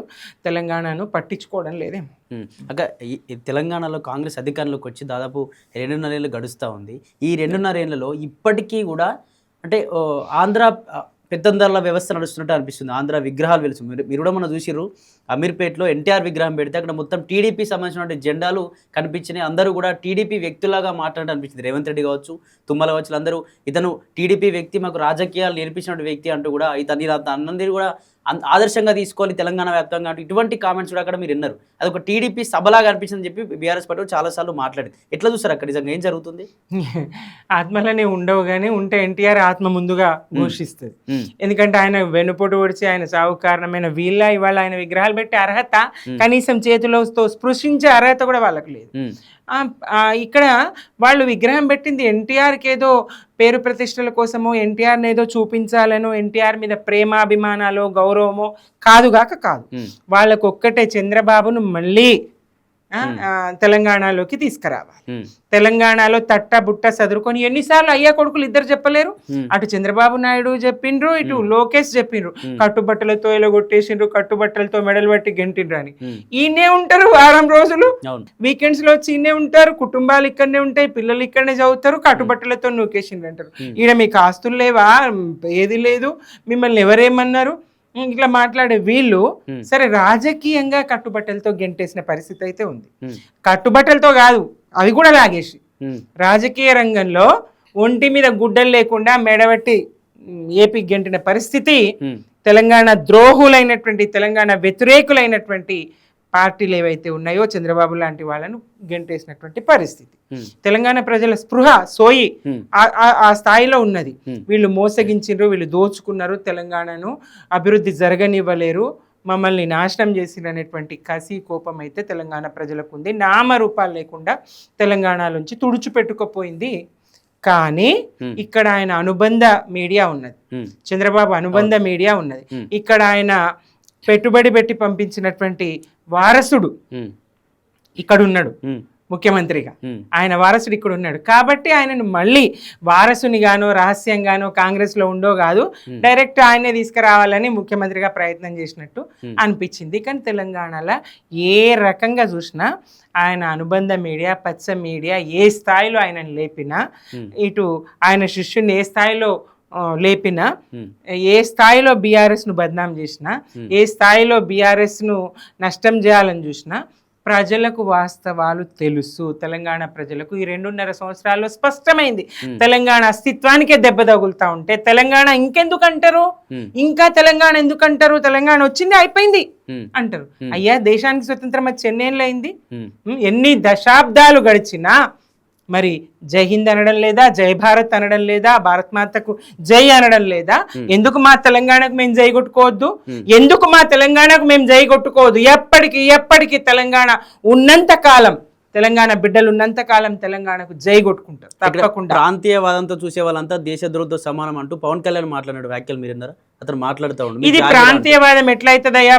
తెలంగాణను పట్టించుకోవడం లేదేమో. అక్క, తెలంగాణలో కాంగ్రెస్ అధికారంలోకి వచ్చి దాదాపు 2.5 ఏళ్ళు గడుస్తూ ఉంది. ఈ 2.5 ఏళ్లలో ఇప్పటికీ కూడా అంటే ఆంధ్ర పెత్తందారుల వ్యవస్థ నడుస్తున్నట్టు అనిపిస్తుంది. ఆంధ్ర విగ్రహాలు వెలుసు, మీరు కూడా మనం చూసిర్రు, అమీర్పేటలో ఎన్టీఆర్ విగ్రహం పెడితే అక్కడ మొత్తం టీడీపీ సంబంధించిన జెండాలు కనిపించినాయి. అందరూ కూడా టీడీపీ వ్యక్తులాగా మాట్లాడడం అనిపించింది. రేవంత్ రెడ్డి కావచ్చు, తుమ్మల కావచ్చు, అందరూ ఇతను టీడీపీ వ్యక్తి, మాకు రాజకీయాలు నేర్పించిన వ్యక్తి అంటూ కూడా ఇతని అందరినీ కూడా ఆదర్శంగా తీసుకోవాలి తెలంగాణ వ్యాప్తంగా అంటూ ఇటువంటి కామెంట్స్ కూడా అక్కడ మీరు విన్నారు. అది ఒక టీడీపీ సభలాగా అనిపించిందని చెప్పి బీఆర్ఎస్ పార్టీ చాలాసార్లు మాట్లాడింది. ఎట్లా చూస్తారు అక్కడ నిజంగా ఏం జరుగుతుంది? ఆత్మలనే ఉండవు, కానీ ఉంటే ఎన్టీఆర్ ఆత్మ ముందుగా ఘోషిస్తుంది. ఎందుకంటే ఆయన వెనుపోటు పొడిచి ఆయన సాగు కారణమైన వీళ్ళ ఇవాళ ఆయన విగ్రహాలు పెట్టే అర్హత, కనీసం చేతిలో స్పృశించే అర్హత కూడా వాళ్ళకి లేదు. ఇక్కడ వాళ్ళు విగ్రహం పెట్టింది ఎన్టీఆర్కి ఏదో పేరు ప్రతిష్టల కోసమో, ఎన్టీఆర్ని ఏదో చూపించాలనో, ఎన్టీఆర్ మీద ప్రేమాభిమానాలు, గౌరవమో కాదుగాక కాదు. వాళ్ళకు ఒక్కటే, చంద్రబాబును మళ్ళీ తెలంగాణలోకి తీసుకురావాలి. తెలంగాణలో తట్ట బుట్ట చదువుకొని ఎన్నిసార్లు అయ్యా కొడుకులు ఇద్దరు చెప్పలేరు? అటు చంద్రబాబు నాయుడు చెప్పిండ్రు, ఇటు లోకేష్ చెప్పిండ్రు, కట్టుబట్టలతో ఎలగొట్టేసిండ్రు, కట్టుబట్టలతో మెడలు పట్టి గెంటిండ్రు అని. ఈయనే ఉంటారు వారం రోజులు, వీకెండ్స్ లో వచ్చి ఈయనే ఉంటారు, కుటుంబాలు ఇక్కడనే ఉంటాయి, పిల్లలు ఇక్కడనే చదువుతారు, కట్టుబట్టలతో నూకేసిండ్రు అంటారు. ఈడ మీకు ఆస్తులు లేవా? ఏది లేదు, మిమ్మల్ని ఎవరేమన్నారు? ఇట్లా మాట్లాడే వీళ్ళు సరే రాజకీయంగా కట్టుబట్టలతో గెంటేసిన పరిస్థితి అయితే ఉంది. కట్టుబట్టలతో కాదు, అవి కూడా లాగేసి రాజకీయ రంగంలో ఒంటి మీద గుడ్డలు లేకుండా మెడబెట్టి ఏపీ గెంటిన పరిస్థితి తెలంగాణ ద్రోహులైనటువంటి తెలంగాణ వ్యతిరేకులైనటువంటి పార్టీలు ఏవైతే ఉన్నాయో చంద్రబాబు లాంటి వాళ్ళను గెంటేసినటువంటి పరిస్థితి. తెలంగాణ ప్రజల స్పృహ సోయి ఆ స్థాయిలో ఉన్నది. వీళ్ళు మోసగించారు, వీళ్ళు దోచుకున్నారు, తెలంగాణను అభివృద్ధి జరగనివ్వలేరు, మమ్మల్ని నాశనం చేసినటువంటి కసి కోపం అయితే తెలంగాణ ప్రజలకు ఉంది. నామరూపాలు లేకుండా తెలంగాణలోంచి తుడిచిపెట్టుకుపోయింది. కానీ ఇక్కడ ఆయన అనుబంధ మీడియా ఉన్నది, చంద్రబాబు అనుబంధ మీడియా ఉన్నది. ఇక్కడ ఆయన పెట్టుబడి పెట్టి పంపించినటువంటి వారసుడు ఇక్కడ ఉన్నాడు ముఖ్యమంత్రిగా, ఆయన వారసుడు ఇక్కడ ఉన్నాడు. కాబట్టి ఆయనను మళ్ళీ వారసునిగానో రహస్యంగానో కాంగ్రెస్లో ఉండో కాదు, డైరెక్ట్ ఆయనే తీసుకురావాలని ముఖ్యమంత్రిగా ప్రయత్నం చేసినట్టు అనిపించింది. కానీ తెలంగాణలో ఏ రకంగా చూసినా ఆయన అనుబంధ మీడియా, పచ్చ మీడియా ఏ స్థాయిలో ఆయనను లేపినా, ఇటు ఆయన శిష్యుని ఏ స్థాయిలో లేపినా, ఏ స్థాయిలో బీఆర్ఎస్ను బద్నాం చేసినా, ఏ స్థాయిలో బీఆర్ఎస్ను నష్టం చేయాలని చూసినా ప్రజలకు వాస్తవాలు తెలుసు. తెలంగాణ ప్రజలకు ఈ 2.5 సంవత్సరాల్లో స్పష్టమైంది. తెలంగాణ అస్తిత్వానికే దెబ్బ తగులుతా ఉంటే తెలంగాణ ఇంకెందుకు అంటారు, ఇంకా తెలంగాణ ఎందుకు అంటారు, తెలంగాణ వచ్చింది అయిపోయింది అంటారు. అయ్యా దేశానికి స్వతంత్రం వచ్చి ఎన్నేళ్ళు అయింది, ఎన్ని దశాబ్దాలు గడిచినా మరి జై హింద్ అనడం లేదా, జై భారత్ అనడం లేదా, భారత్ మాతకు జై అనడం లేదా? ఎందుకు మా తెలంగాణకు మేము జై కొట్టుకోవద్దు, ఎందుకు మా తెలంగాణకు మేము జై కొట్టుకోవద్దు? ఎప్పటికీ తెలంగాణ ఉన్నంత కాలం, తెలంగాణ బిడ్డలు ఉన్నంత కాలం తెలంగాణకు జై కొట్టుకుంటారు తప్పకుండా. ప్రాంతీయవాదంతో చూసే వాళ్ళంతా దేశద్రోహంతో సమానం అంటూ పవన్ కళ్యాణ్ మాట్లాడినాడు వ్యాఖ్యలు మీరు విన్నారా? అతను మాట్లాడుతూ ఉండు, ఇది ప్రాంతీయవాదం ఎట్లయితదయ్యా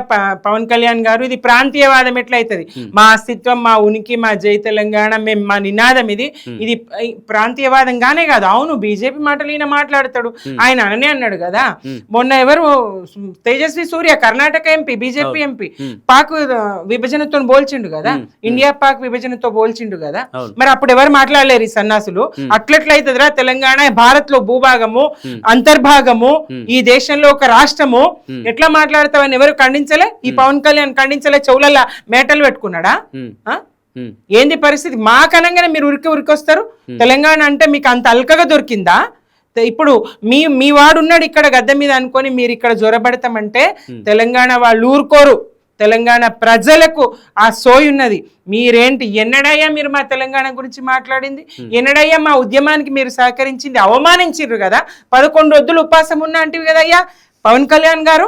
పవన్ కళ్యాణ్ గారు? ఇది ప్రాంతీయవాదం ఎట్లయితది? మా అస్తిత్వం, మా ఉనికి, మా జై తెలంగాణ, మేము మా నినాదం ఇది ప్రాంతీయవాదంగానే కాదు. అవును, బీజేపీ మాటలు ఈయన మాట్లాడతాడు, ఆయన అననే అన్నాడు కదా. మొన్న ఎవరు Tejasvi Surya Karnataka MP, BJP MP, Pak విభజనతో పోల్చిండు కదా, ఇండియా పాక్ విభజనతో పోల్చిండు కదా. మరి అప్పుడు ఎవరు మాట్లాడలేరు ఈ సన్నాసులు? అట్లెట్లయితదిరా? తెలంగాణ భారత్ లో భూభాగము, అంతర్భాగము, ఈ దేశంలో ఒక రాష్ట్రము, ఎట్లా మాట్లాడతావని ఎవరు ఖండించలే? ఈ పవన్ కళ్యాణ్ ఖండించలే? చెవులల్లా మేటలు పెట్టుకున్నాడా? ఏంది పరిస్థితి? మాకనంగానే మీరు ఉరికొస్తారు. తెలంగాణ అంటే మీకు అంత అల్కగా దొరికిందా? ఇప్పుడు మీ వాడున్నాడు ఇక్కడ గద్దె మీద అనుకొని మీరు ఇక్కడ జ్వరబడతామంటే తెలంగాణ వాళ్ళు ఊరుకోరు. తెలంగాణ ప్రజలకు ఆ సోయి ఉన్నది. మీరేంటి, ఎన్నడయ్యా మీరు మా తెలంగాణ గురించి మాట్లాడింది? ఎన్నడయ్యా మా ఉద్యమానికి మీరు సహకరించింది? అవమానించారు కదా. 11 రోజులు ఉపాసం ఉన్నా అంటివి కదయ్యా పవన్ కళ్యాణ్ గారు.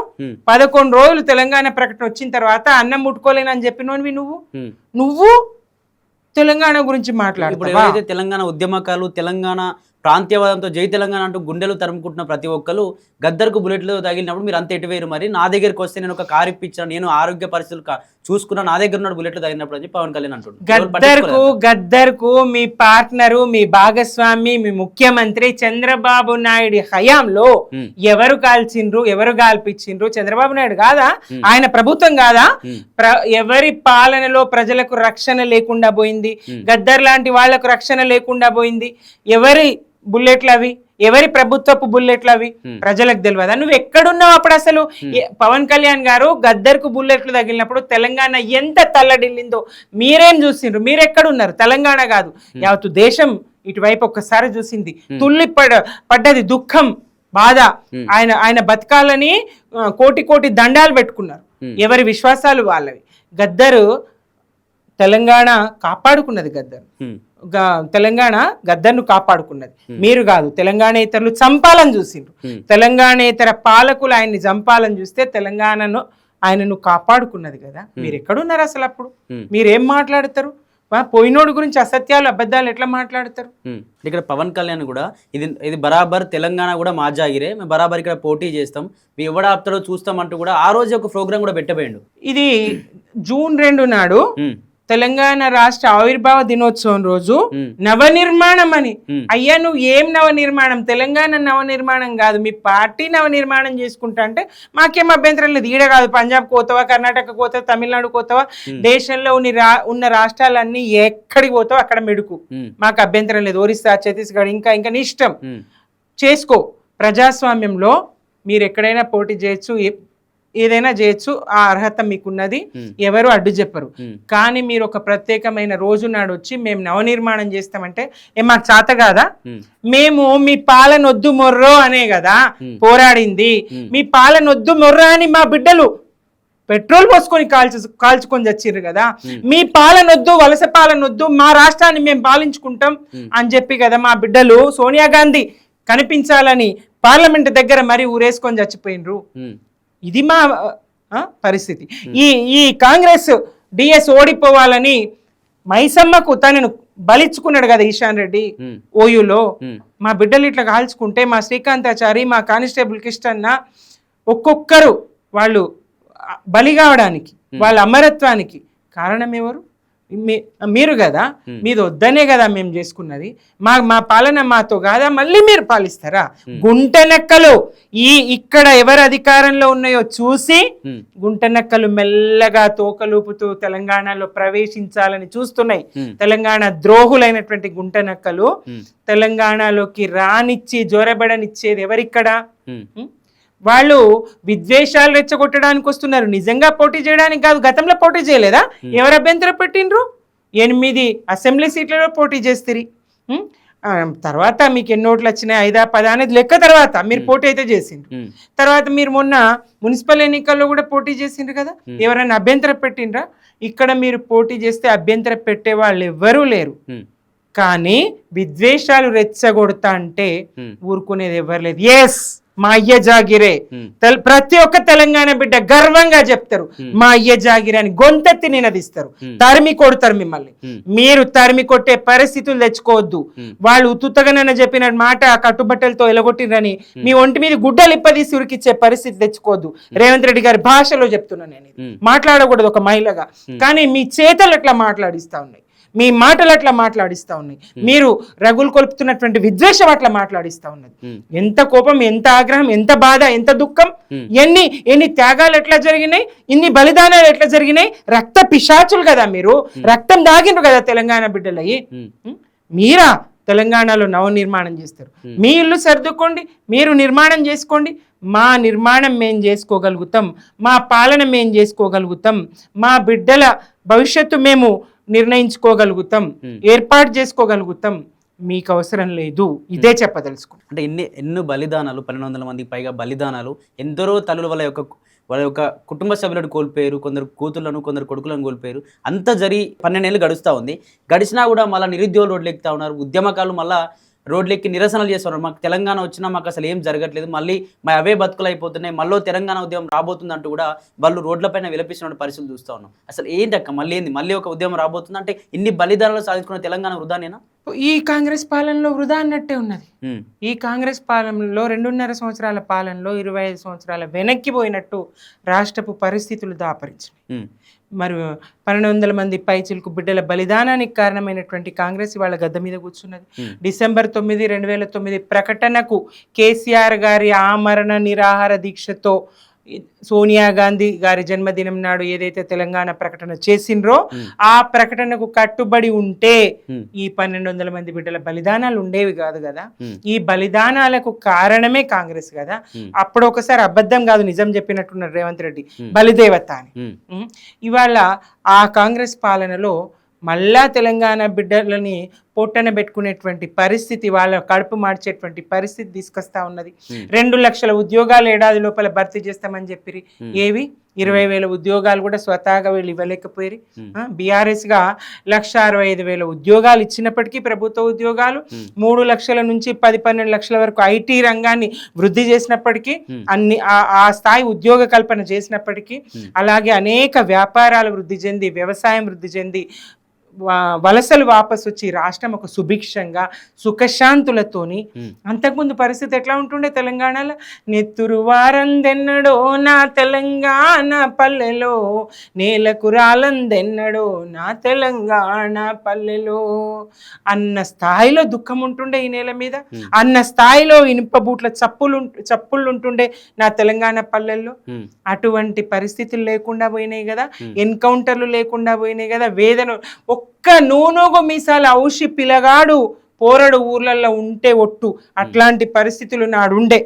11 రోజులు తెలంగాణ ప్రకటన వచ్చిన తర్వాత అన్నం ముట్టుకోలేనని చెప్పినోనివి నువ్వు తెలంగాణ గురించి మాట్లాడు. తెలంగాణ ఉద్యమకాలు, తెలంగాణ ప్రాంతీయవాదంతో జై తెలంగాణ అంటూ గుండెలు తరుముకుంటున్న ప్రతి ఒక్కరు గద్దర్కు బుల్లెట్లు తగిలినప్పుడు మీరు అంత ఎటువేరు? మరి నా దగ్గరికి వస్తే నేను ఒక కారు ఇప్పించాను, నేను ఆరోగ్య పరిస్థితులు చూసుకున్నా, నా దగ్గర ఉన్న బుల్లెట్లు తగిలినప్పుడు అని పవన్ కళ్యాణ్ అంటున్నారు. గద్దర్కు మీ పార్ట్నరు, మీ భాగస్వామి, మీ ముఖ్యమంత్రి చంద్రబాబు నాయుడు హయాంలో ఎవరు కాల్చిండ్రు, ఎవరు కాల్పించిండ్రు? చంద్రబాబు నాయుడు కాదా? ఆయన ప్రభుత్వం కాదా? ఎవరి పాలనలో ప్రజలకు రక్షణ లేకుండా పోయింది? గద్దర్ లాంటి వాళ్లకు రక్షణ లేకుండా పోయింది. ఎవరి బుల్లెట్లు అవి? ఎవరి ప్రభుత్వపు బుల్లెట్లు అవి? ప్రజలకు తెలియదా? నువ్వు ఎక్కడున్నావు అప్పుడు? అసలు పవన్ కళ్యాణ్ గారు గద్దర్కు బుల్లెట్లు తగిలినప్పుడు తెలంగాణ ఎంత తల్లడిల్లిందో మీరేం చూసిండ్రు? మీరెక్కడున్నారు? తెలంగాణ కాదు, యావత్తు దేశం ఇటువైపు ఒక్కసారి చూసింది. తుల్లి పడ్డది దుఃఖం, బాధ. ఆయన బతకాలని కోటి దండాలు పెట్టుకున్నారు. ఎవరి విశ్వాసాలు వాళ్ళవి. గద్దరు తెలంగాణ కాపాడుకున్నది. తెలంగాణ గద్దర్ను కాపాడుకున్నది. మీరు కాదు, తెలంగాణేతరులు చంపాలని చూసిండ్రు. తెలంగాణేతర పాలకులు ఆయన్ని చంపాలని చూస్తే ఆయనను కాపాడుకున్నది కదా. మీరు ఎక్కడున్నారు అసలు? అప్పుడు మీరేం మాట్లాడతారు? పోయినోడు గురించి అసత్యాలు అబద్ధాలు ఎట్లా మాట్లాడతారు? ఇక్కడ పవన్ కళ్యాణ్ కూడా ఇది బరాబర్ తెలంగాణ కూడా మా జాగిరే, మేము బరాబర్ ఇక్కడ పోటీ చేస్తాం, మీ ఎవడ ఆపుతారో చూస్తామంటూ కూడా ఆ రోజు ఒక ప్రోగ్రామ్ కూడా పెట్టబోయిండు. ఇది జూన్ 2 నాడు తెలంగాణ రాష్ట్ర ఆవిర్భావ దినోత్సవం రోజు నవనిర్మాణం అని. అయ్యా నువ్వు ఏం నవనిర్మాణం? తెలంగాణ నవనిర్మాణం కాదు, మీ పార్టీ నవనిర్మాణం చేసుకుంటా అంటే మాకేం అభ్యంతరం లేదు. ఈడ కాదు, పంజాబ్ కోతావా, కర్ణాటక కోతావా, తమిళనాడు కోతావా, దేశంలో ఉన్న రాష్ట్రాలన్నీ ఎక్కడికి పోతావో అక్కడ మెడుకు, మాకు అభ్యంతరం లేదు. ఒరిస్సా, ఛత్తీస్గఢ్, ఇంకా నీ ఇష్టం చేసుకో. ప్రజాస్వామ్యంలో మీరు ఎక్కడైనా పోటీ చేయొచ్చు, ఏదైనా చేయొచ్చు, ఆ అర్హత మీకున్నది, ఎవరు అడ్డు చెప్పరు. కానీ మీరు ఒక ప్రత్యేకమైన రోజు నాడు వచ్చి మేము నవనిర్మాణం చేస్తామంటే మాకు చేత కాదా? మేము మీ పాలనొద్దు మొర్రో అనే కదా పోరాడింది. మీ పాలనొద్దు మొర్రో అని మా బిడ్డలు పెట్రోల్ పోసుకొని కాల్చుకొని చచ్చిర్రు కదా. మీ పాలనొద్దు, వలస పాలనొద్దు, మా రాష్ట్రాన్ని మేము పాలించుకుంటాం అని చెప్పి కదా మా బిడ్డలు సోనియా గాంధీ కనిపించాలని పార్లమెంట్ దగ్గర మరీ ఊరేసుకొని చచ్చిపోయినరు. ఇది మా పరిస్థితి. ఈ కాంగ్రెస్ డిఎస్ ఓడిపోవాలని మైసమ్మకు తనను బలిచ్చుకున్నాడు కదా ఈశాన్ రెడ్డి ఓయూలో. మా బిడ్డలు ఇట్లా కాల్చుకుంటే మా శ్రీకాంతాచారి, మా కానిస్టేబుల్ కిష్టన్న ఒక్కొక్కరు వాళ్ళు బలి కావడానికి, వాళ్ళ అమరత్వానికి కారణం ఎవరు? మీరు కదా. మీది వద్దనే కదా మేము చేసుకున్నది. మా పాలన మాతో కాదా? మళ్ళీ మీరు పాలిస్తారా? గుంటనక్కలు ఇక్కడ ఎవరు అధికారంలో ఉన్నాయో చూసి గుంటనక్కలు మెల్లగా తోకలూపుతూ తెలంగాణలో ప్రవేశించాలని చూస్తున్నాయి. తెలంగాణ ద్రోహులైనటువంటి గుంటనక్కలు తెలంగాణలోకి రానిచ్చి జోరబడనిచ్చేది ఎవరిక్కడ? వాళ్ళు విద్వేషాలు రెచ్చగొట్టడానికి వస్తున్నారు, నిజంగా పోటీ చేయడానికి కాదు. గతంలో పోటీ చేయలేదా? ఎవరు అభ్యంతరం పెట్టిండ్రు? 8 అసెంబ్లీ సీట్లలో పోటీ చేస్తారు. తర్వాత మీకు ఎన్ని ఓట్లు వచ్చినాయి, 5, 10 అనేది లెక్క. తర్వాత మీరు పోటీ అయితే చేసిండ్రు. తర్వాత మీరు మొన్న మున్సిపల్ ఎన్నికల్లో కూడా పోటీ చేసిండ్రు కదా. ఎవరైనా అభ్యంతరం పెట్టిండ్రా? ఇక్కడ మీరు పోటీ చేస్తే అభ్యంతరం పెట్టే వాళ్ళు ఎవ్వరూ లేరు. కానీ విద్వేషాలు రెచ్చగొడతా అంటే ఊరుకునేది ఎవరు లేదు. ఎస్, మా అయ్య జాగిరే. ప్రతి ఒక్క తెలంగాణ బిడ్డ గర్వంగా చెప్తారు మా అయ్య జాగిరే అని. గొంతెత్తి నినదిస్తారు. తరిమి కొడతారు మిమ్మల్ని. మీరు తరిమి కొట్టే పరిస్థితులు తెచ్చుకోవద్దు. వాళ్ళు ఉత్తుతగనని చెప్పిన మాట కట్టుబట్టలతో ఎలగొట్టిరని మీ ఒంటి మీద గుడ్డలు ఇప్పదీసి ఉరికిచ్చే పరిస్థితి తెచ్చుకోవద్దు. రేవంత్ రెడ్డి గారి భాషలో చెప్తున్నా నేను. మాట్లాడకూడదు ఒక మహిళగా, కానీ మీ చేతలు అట్లా మాట్లాడిస్తా ఉన్నాయి, మీ మాటలు అట్లా మాట్లాడిస్తా ఉన్నాయి, మీరు రగులు కొలుపుతున్నటువంటి విద్వేషం అట్లా మాట్లాడిస్తా ఉన్నది. ఎంత కోపం, ఎంత ఆగ్రహం, ఎంత బాధ, ఎంత దుఃఖం, ఎన్ని త్యాగాలు ఎట్లా జరిగినాయి, ఇన్ని బలిదానాలు ఎట్లా జరిగినాయి. రక్త పిశాచులు కదా మీరు, రక్తం దాగినరు కదా తెలంగాణ బిడ్డలయ్యి. మీరా తెలంగాణలో నవనిర్మాణం చేస్తారు? మీ ఇల్లు సర్దుకోండి, మీరు నిర్మాణం చేసుకోండి. మా నిర్మాణం మేం చేసుకోగలుగుతాం, మా పాలన మేం చేసుకోగలుగుతాం, మా బిడ్డల భవిష్యత్తు మేము నిర్ణయించుకోగలుగుతాం, ఏర్పాటు చేసుకోగలుగుతాం. మీకు అవసరం లేదు. ఇదే చెప్పదలుచుకున్నాను. అంటే ఎన్నో బలిదానాలు, 1200 మందికి పైగా బలిదానాలు, ఎందరో తల్లుల వాళ్ళ యొక్క కుటుంబ సభ్యులను కోల్పోయారు, కొందరు కూతుళ్లను, కొందరు కొడుకులను కోల్పోయారు. అంతా 12 ఏళ్ళు గడుస్తూ ఉంది. గడిచినా కూడా మళ్ళీ నిరుద్యోగులు రోడ్లు ఎక్కుతా ఉన్నారు. ఉద్యమకాలు మళ్ళీ రోడ్లెక్కి నిరసనలు చేస్తున్నారు. మాకు తెలంగాణ వచ్చినా మాకు అసలు ఏం జరగట్లేదు, మళ్ళీ మా అవే బతుకులు అయిపోతున్నాయి, మళ్ళీ తెలంగాణ ఉద్యమం రాబోతుంది అంటూ కూడా వాళ్ళు రోడ్లపైన విలపిస్తున్న పరిస్థితులు చూస్తూ ఉన్నాం. అసలు ఏంటక్క మళ్ళీ ఒక ఉద్యమం రాబోతుంది అంటే ఇన్ని బలిదానాలు సాధించుకున్న తెలంగాణ వృధానేనా? ఈ కాంగ్రెస్ పాలనలో వృధా అన్నట్టే ఉన్నది. ఈ కాంగ్రెస్ పాలనలో 2.5 సంవత్సరాల పాలనలో 25 సంవత్సరాల వెనక్కి పోయినట్టు రాష్ట్రపు పరిస్థితులు దాపరించినాయి. మరి 1200 మంది పైచిలకు బిడ్డల బలిదానానికి కారణమైనటువంటి కాంగ్రెస్ వాళ్ళ గద్ద మీద కూర్చున్నది. డిసెంబర్ 9, 2009 ప్రకటనకు కేసీఆర్ గారి ఆమరణ నిరాహార దీక్షతో సోనియా గాంధీ గారి జన్మదినం నాడు ఏదైతే తెలంగాణ ప్రకటన చేసిండ్రో ఆ ప్రకటనకు కట్టుబడి ఉంటే ఈ 1200 మంది బిడ్డల బలిదానాలు ఉండేవి కాదు కదా. ఈ బలిదానాలకు కారణమే కాంగ్రెస్ కదా. అప్పుడు ఒకసారి అబద్ధం కాదు నిజం చెప్పినట్టున్నారు రేవంత్ రెడ్డి, బలిదేవత అని. ఇవాళ ఆ కాంగ్రెస్ పాలనలో మళ్ళా తెలంగాణ బిడ్డలని పొట్టన పెట్టుకునేటువంటి పరిస్థితి, వాళ్ళ కడుపు మార్చేటువంటి పరిస్థితి తీసుకొస్తా ఉన్నది. 2 లక్షల ఉద్యోగాలు ఏడాది లోపల భర్తీ చేస్తామని చెప్పి ఏవి 20,000 ఉద్యోగాలు కూడా స్వతహాగా వీళ్ళు ఇవ్వలేకపోయారు. బీఆర్ఎస్ గా 1,65,000 ఉద్యోగాలు ఇచ్చినప్పటికీ, ప్రభుత్వ ఉద్యోగాలు 3 లక్షల నుంచి 10-12 లక్షల వరకు ఐటీ రంగాన్ని వృద్ధి చేసినప్పటికీ, ఆ స్థాయి ఉద్యోగ కల్పన చేసినప్పటికీ, అలాగే అనేక వ్యాపారాలు వృద్ధి చెంది, వ్యవసాయం వృద్ధి చెంది, వలసలు వాపసు వచ్చి రాష్ట్రం ఒక సుభిక్షంగా సుఖశాంతులతోని. అంతకుముందు పరిస్థితి ఎట్లా ఉంటుండే తెలంగాణలో? నెత్తురు వారందెన్నడో నా తెలంగాణ పల్లెలో, నేలకు రాలందెన్నడో నా తెలంగాణ పల్లెలో అన్న స్థాయిలో దుఃఖం ఉంటుండే ఈ నేల మీద. అన్న స్థాయిలో ఇనుపబూట్ల చప్పుళ్ళు ఉంటుండే నా తెలంగాణ పల్లెల్లో. అటువంటి పరిస్థితులు లేకుండా పోయినాయి కదా, ఎన్కౌంటర్లు లేకుండా పోయినాయి కదా. వేదన ఒక్క నూనోగో మీసాల ఔషి పిల్లగాడు పోరడు ఊర్లలో ఉంటే ఒట్టు అట్లాంటి పరిస్థితులు నాడుండే.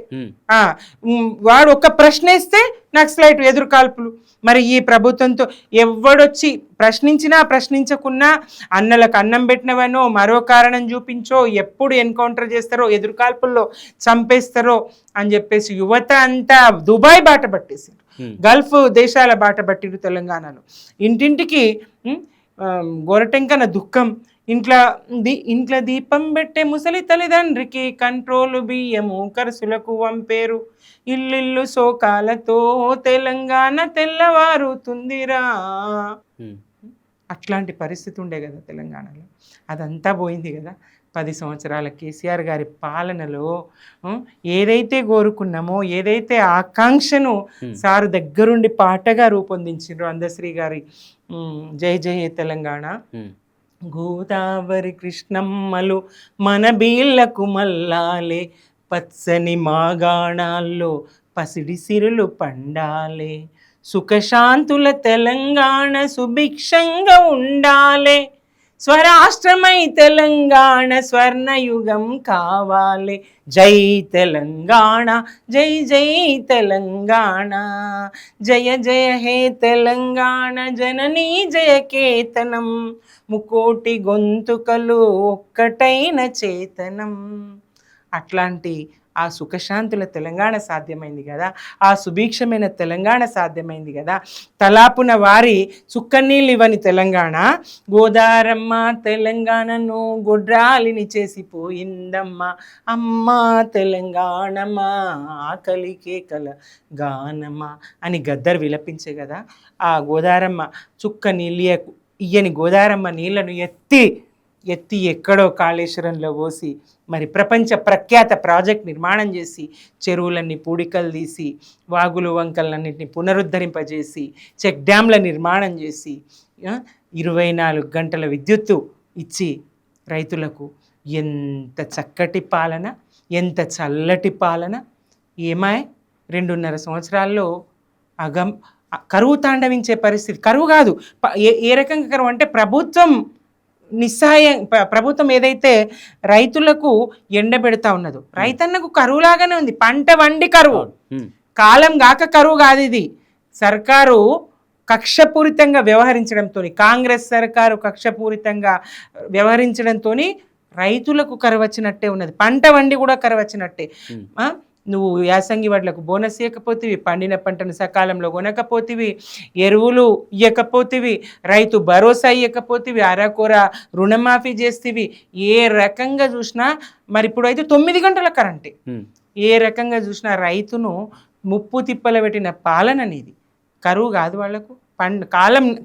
వాడు ఒక ప్రశ్న ఇస్తే నక్సలైట్ ఎదురు కాల్పులు. మరి ఈ ప్రభుత్వంతో ఎవడొచ్చి ప్రశ్నించకున్నా అన్నలకు అన్నం పెట్టినవనో మరో కారణం చూపించో ఎప్పుడు ఎన్కౌంటర్ చేస్తారో ఎదురు కాల్పుల్లో చంపేస్తారో అని చెప్పేసి యువత అంతా దుబాయ్ బాట పట్టేసారు, గల్ఫ్ దేశాల బాట పట్టిరు. తెలంగాణలో ఇంటింటికి గోరటెంకన దుఃఖం. ఇంట్లో దీపం పెట్టే ముసలి తల్లిదండ్రికి కంట్రోలు బియ్యము ఖర్చులకు వంపేరు. ఇల్లు శోకాలతో తెలంగాణ తెల్లవారుతుందిరా. అట్లాంటి పరిస్థితి ఉండే కదా తెలంగాణలో. అదంతా పోయింది కదా 10 సంవత్సరాల కేసీఆర్ గారి పాలనలో. ఏదైతే కోరుకున్నామో, ఏదైతే ఆకాంక్షను సారు దగ్గరుండి పాటగా రూపొందించారో అందశ్రీ గారి జై జై తెలంగాణ. గోదావరి కృష్ణమ్మలు మన బీళ్లకు మల్లాలే, పచ్చని మాగాణాల్లో పసిడి సిరులు పండాలే, సుఖశాంతుల తెలంగాణ సుభిక్షంగా ఉండాలే, స్వరాష్ట్రమై తెలంగాణ స్వర్ణయుగం కావాలి. జై తెలంగాణ, జై జై తెలంగాణ, జయ జయ హే తెలంగాణ జననీ జయ కేతనం, ముకోటి గొంతుకలు ఒక్కటైన చేతనం. అట్లాంటి ఆ సుఖశాంతుల తెలంగాణ సాధ్యమైంది కదా, ఆ సుభిక్షమైన తెలంగాణ సాధ్యమైంది కదా. తలాపున వారి సుక్కనీళ్ళు ఇవ్వని తెలంగాణ, గోదారమ్మ తెలంగాణను గొడ్రాలిని చేసిపోయిందమ్మ, అమ్మ తెలంగాణమా ఆకలి కేకల గానమా అని గద్దర్ విలపించే కదా. ఆ గోదారమ్మ చుక్క నీళ్ళు ఇయ్యని గోదారమ్మ నీళ్లను ఎత్తి ఎక్కడో కాళేశ్వరంలో పోసి మరి ప్రపంచ ప్రఖ్యాత ప్రాజెక్ట్ నిర్మాణం చేసి చెరువులన్నీ పూడికలు తీసి వాగులు వంకలన్నింటినీ పునరుద్ధరింపజేసి చెక్ డ్యాంల నిర్మాణం చేసి 24 గంటల విద్యుత్తు ఇచ్చి రైతులకు ఎంత చక్కటి పాలన, ఎంత చల్లటి పాలన. ఏమాయ్ 2.5 సంవత్సరాల్లో కరువు తాండవించే పరిస్థితి. కరువు కాదు, ఏ రకంగా కరువు అంటే ప్రభుత్వం ఏదైతే రైతులకు ఎండబెడతా ఉన్నదో రైతన్నకు కరువులాగానే ఉంది. పంట వండి కరువు, కాలం గాక కరువు కాదు ఇది. సర్కారు కక్షపూరితంగా వ్యవహరించడంతో, కాంగ్రెస్ సర్కారు కక్షపూరితంగా వ్యవహరించడంతో రైతులకు కరువు వచ్చినట్టే ఉన్నది, పంట వండి కూడా కరువు వచ్చినట్టే. నువ్వు యాసంగి వడ్లకు బోనస్ ఇవ్వకపోతేవి, పండిన పంటను సకాలంలో కొనకపోతేవి, ఎరువులు ఇవ్వకపోతేవి, రైతు భరోసా ఇవ్వకపోతేవి, అరకొర రుణమాఫీ చేస్తేవి. ఏ రకంగా చూసినా మరి ఇప్పుడు అయితే 9 గంటల కరెంటే. ఏ రకంగా చూసినా రైతును ముప్పు తిప్పలు పెట్టిన పాలన అనేది. కరువు కాదు వాళ్లకు,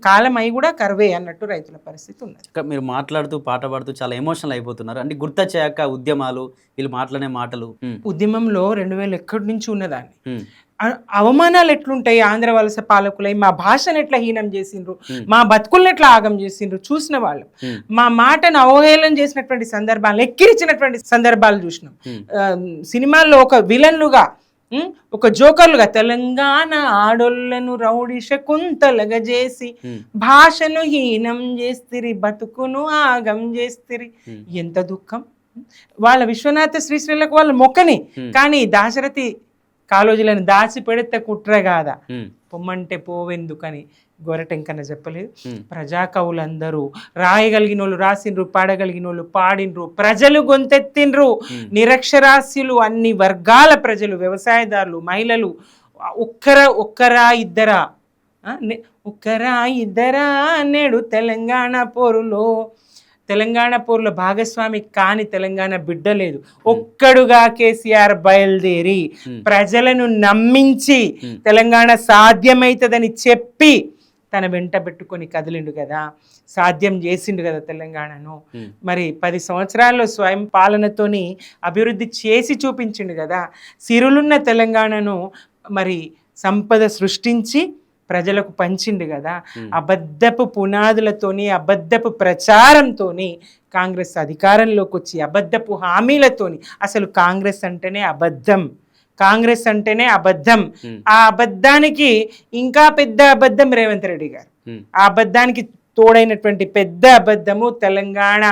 కాలం అయి కూడా కరువే అన్నట్టు రైతుల పరిస్థితి ఉన్నది. మీరు మాట్లాడుతూ పాట పాడుతూ చాలా ఎమోషనల్ అయిపోతున్నారు. అంటే గుర్తొచ్చాక ఉద్యమాలు, వీళ్ళు మాట్లాడే మాటలు. ఉద్యమంలో 2000 ఎక్కడి నుంచి ఉన్నదాన్ని అవమానాలు ఎట్లుంటాయి, ఆంధ్ర వలస పాలకులై మా భాషను ఎట్లా హీనం చేసిండ్రు, మా బతుకులను ఎట్లా ఆగం చేసిండ్రు చూసిన వాళ్ళు. మా మాటను అవహేళన చేసినటువంటి సందర్భాలు, ఎక్కిరించినటువంటి సందర్భాలు చూసినాం. సినిమాల్లో ఒక విలన్లుగా, ఒక జోకర్లుగా తెలంగాణ ఆడోళ్లను రౌడీ శకుంతలగా చేసి భాషను హీనం చేస్తిరి, బతుకును ఆగం చేస్తిరి. ఎంత దుఃఖం. వాళ్ళ విశ్వనాథ శ్రీశ్రీలకు వాళ్ళ మొక్కని, కానీ దాశరథి కాలోజీలను దాచి పెడితే కుట్ర కాదా, పొమ్మంటే పోవెందుకని గొరటెంకన చెప్పలేదు. ప్రజాకవులందరూ రాయగలిగిన వాళ్ళు రాసిండ్రు, పాడగలిగిన వాళ్ళు పాడిండ్రు, ప్రజలు గొంతెత్తిండ్రు. నిరక్షరాస్యులు, అన్ని వర్గాల ప్రజలు, వ్యవసాయదారులు, మహిళలు, ఒక్కరా ఇద్దరా నేడు తెలంగాణ పోరులో భాగస్వామి కాని తెలంగాణ బిడ్డ లేదు. ఒక్కడుగా కేసీఆర్ బయలుదేరి ప్రజలను నమ్మించి తెలంగాణ సాధ్యమైతుందని చెప్పి తన వెంట పెట్టుకొని కదిలిండు కదా, సాధ్యం చేసిండు కదా తెలంగాణను. మరి 10 సంవత్సరాల్లో స్వయం పాలనతోని అభివృద్ధి చేసి చూపించిండు కదా. సిరులున్న తెలంగాణను మరి సంపద సృష్టించి ప్రజలకు పంచిండు కదా. అబద్ధపు పునాదులతోని, అబద్ధపు ప్రచారంతోని కాంగ్రెస్ అధికారంలోకి వచ్చి అబద్ధపు హామీలతోని, అసలు కాంగ్రెస్ అంటేనే అబద్ధం. ఆ అబద్ధానికి ఇంకా పెద్ద అబద్ధం రేవంత్ రెడ్డి గారు. ఆ అబద్ధానికి తోడైనటువంటి పెద్ద అబద్ధము తెలంగాణ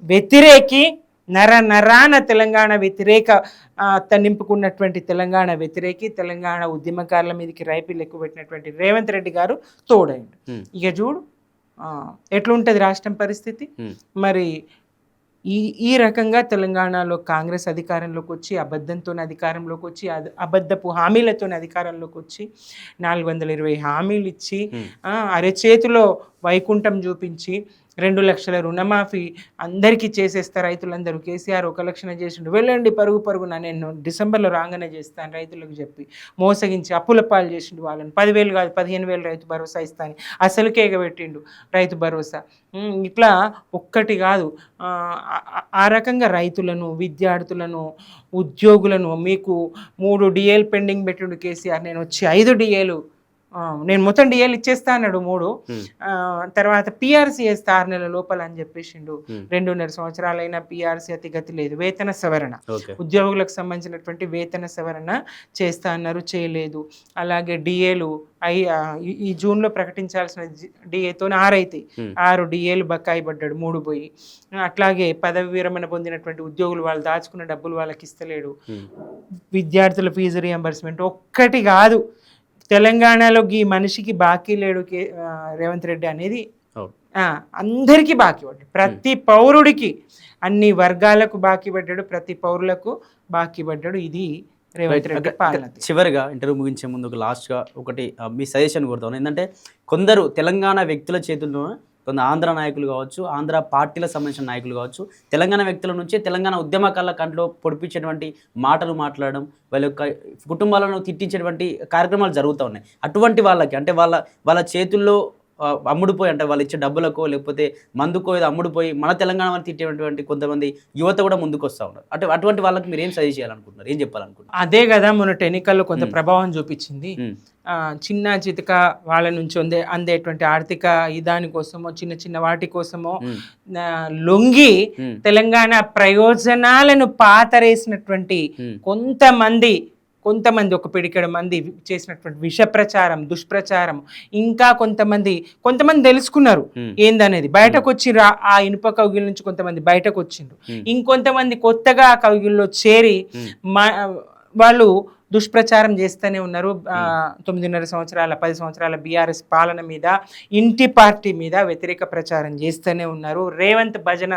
వ్యతిరేకి, నరాన తెలంగాణ వ్యతిరేక నింపుకున్నటువంటి తెలంగాణ వ్యతిరేకి, తెలంగాణ ఉద్యమకారుల మీదకి రైపిల్ ఎక్కువ పెట్టినటువంటి రేవంత్ రెడ్డి గారు తోడైండు. ఇక చూడు ఎట్లుంటది రాష్ట్రం పరిస్థితి. మరి ఈ రకంగా తెలంగాణలో కాంగ్రెస్ అధికారంలోకి వచ్చి అబద్ధంతో అధికారంలోకి వచ్చి అబద్ధపు హామీలతో అధికారంలోకి వచ్చి 420 హామీలు ఇచ్చి అరచేతిలో వైకుంఠం చూపించి 2 లక్షల రుణమాఫీ అందరికీ చేసేస్తా రైతులందరూ, కేసీఆర్ 1 లక్షణ చేసిండు, వెళ్ళండి పరుగున నేను డిసెంబర్లో రాగానే చేస్తాను రైతులకు చెప్పి మోసగించి అప్పుల పాలు చేసిండు వాళ్ళని. 10,000 కాదు 15,000 రైతు భరోసా ఇస్తాను అసలుకే ఎగబెట్టిండు రైతు భరోసా. ఇట్లా ఒక్కటి కాదు, ఆ రకంగా రైతులను, విద్యార్థులను, ఉద్యోగులను, మీకు 3 DAలు పెండింగ్ పెట్టిండు కేసీఆర్, నేను వచ్చి 5 DAలు నేను మొత్తం DAలు ఇచ్చేస్తా అన్నాడు 3. తర్వాత PRC వేస్తా 6 నెలల లోపల అని చెప్పేసిండు. 2.5 సంవత్సరాలైనా PRC అతి గతి లేదు. వేతన సవరణ, ఉద్యోగులకు సంబంధించినటువంటి వేతన సవరణ చేస్తా అన్నారు, చేయలేదు. అలాగే DAలు ఈ జూన్లో ప్రకటించాల్సిన DAతో 6 అవుతాయి, 6 DAలు బకాయి పడ్డాడు, 3 పోయి. అట్లాగే పదవి విరమణ పొందినటువంటి ఉద్యోగులు వాళ్ళు దాచుకున్న డబ్బులు వాళ్ళకి ఇస్తలేడు. విద్యార్థుల ఫీజు రియంబర్స్మెంట్ ఒక్కటి కాదు, తెలంగాణలో ఈ మనిషికి బాకీ లేడు రేవంత్ రెడ్డి అనేది అందరికీ బాకీ పడ్డాడు. ప్రతి పౌరుడికి, అన్ని వర్గాలకు బాకీ పడ్డాడు, ప్రతి పౌరులకు బాకీ పడ్డాడు. ఇది రేవంత్ రెడ్డి పాలన. చివరిగా ఇంటర్వ్యూ ముగించే ముందు లాస్ట్గా ఒకటి మీ సజెషన్ కోరుతాను. ఏంటంటే కొందరు తెలంగాణ వ్యక్తుల చేతుల్లో, కొంత ఆంధ్ర నాయకులు కావచ్చు, ఆంధ్ర పార్టీలకు సంబంధించిన నాయకులు కావచ్చు, తెలంగాణ వ్యక్తుల నుంచి తెలంగాణ ఉద్యమకారుల కంట్లో పొడిపించేటువంటి మాటలు మాట్లాడడం, వాళ్ళ యొక్క కుటుంబాలను తిట్టించేటువంటి కార్యక్రమాలు జరుగుతూ ఉన్నాయి. అటువంటి వాళ్ళకి అంటే వాళ్ళ చేతుల్లో అమ్ముడుపోయి, అంటే వాళ్ళు ఇచ్చే డబ్బులకో లేకపోతే మందుకో ఏదో అమ్ముడుపోయి మన తెలంగాణ వాళ్ళు తిట్టేటువంటి కొంతమంది యువత కూడా ముందుకు వస్తూ ఉన్నారు. అటువంటి వాళ్ళకి మీరు ఏం సజెస్ట్ చేయాలనుకుంటున్నారు, ఏం చెప్పాలనుకుంటున్నారు? అదే కదా మొన్నటి ఎన్నికల్లో కొంత ప్రభావం చూపించింది. చిన్న చితక వాళ్ళ నుంచి అందేటువంటి ఆర్థిక ఇదాని కోసమో, చిన్న వాటి కోసమో లొంగి తెలంగాణ ప్రయోజనాలను పాతరేసినటువంటి కొంతమంది ఒక పిడికెడు మంది చేసినటువంటి విష ప్రచారం, దుష్ప్రచారం, ఇంకా కొంతమంది తెలుసుకున్నారు ఏందనేది, బయటకు వచ్చిండ్రు. ఆ ఇనుప కౌగిల నుంచి కొంతమంది బయటకు వచ్చిండ్రు, ఇంకొంతమంది కొత్తగా ఆ కౌగిల్లో చేరి వాళ్ళు దుష్ప్రచారం చేస్తూనే ఉన్నారు. 9.5 సంవత్సరాల 10 సంవత్సరాల BRS పాలన మీద, ఇంటి పార్టీ మీద వ్యతిరేక ప్రచారం చేస్తూనే ఉన్నారు. రేవంత్ భజన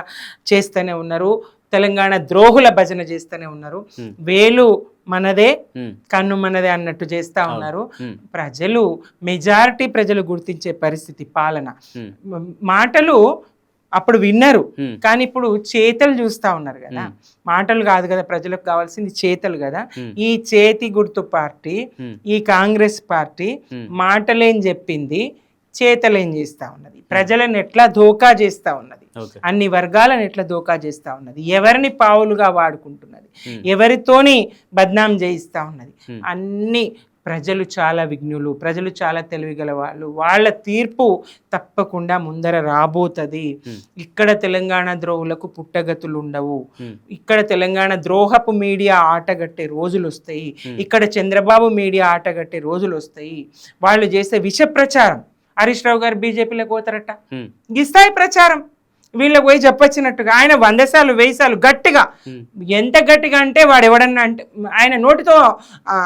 చేస్తూనే ఉన్నారు, తెలంగాణ ద్రోహుల భజన చేస్తూనే ఉన్నారు. వేలు మనదే కన్ను మనదే అన్నట్టు చేస్తా ఉన్నారు. మెజారిటీ ప్రజలు గుర్తించే పరిస్థితి పాలన. మాటలు అప్పుడు విన్నారు, కానీ ఇప్పుడు చేతలు చూస్తా ఉన్నారు కదా. మాటలు కాదు కదా ప్రజలకు కావాల్సింది, చేతలు కదా. ఈ చేతి గుర్తు పార్టీ, ఈ కాంగ్రెస్ పార్టీ మాటలేం చెప్పింది, చేతలేం చేస్తా ఉన్నది, ప్రజలను ఎట్లా ధోకా చేస్తా ఉన్నది, అన్ని వర్గాలను ఎట్లా ధోకా చేస్తా ఉన్నది, ఎవరిని పావులుగా వాడుకుంటున్నది, ఎవరితోని బద్నాం చేయిస్తా ఉన్నది. అన్ని ప్రజలు చాలా విఘ్నులు, ప్రజలు చాలా తెలివిగల వాళ్ళు, వాళ్ళ తీర్పు తప్పకుండా ముందర రాబోతుంది. ఇక్కడ తెలంగాణ ద్రోహులకు పుట్టగతులు ఉండవు, ఇక్కడ తెలంగాణ ద్రోహపు మీడియా ఆటగట్టే రోజులు వస్తాయి, ఇక్కడ చంద్రబాబు మీడియా ఆటగట్టే రోజులు వస్తాయి. వాళ్ళు చేసే విష ప్రచారం, హరీష్ రావు గారు బీజేపీలోకి పోతారట, గిస్తాయి ప్రచారం, వీళ్ళకి పోయి చెప్పొచ్చినట్టుగా ఆయన 100 సార్లు 1000 సార్లు గట్టిగా, ఎంత గట్టిగా అంటే వాడు ఎవడన్నా అంటే ఆయన నోటితో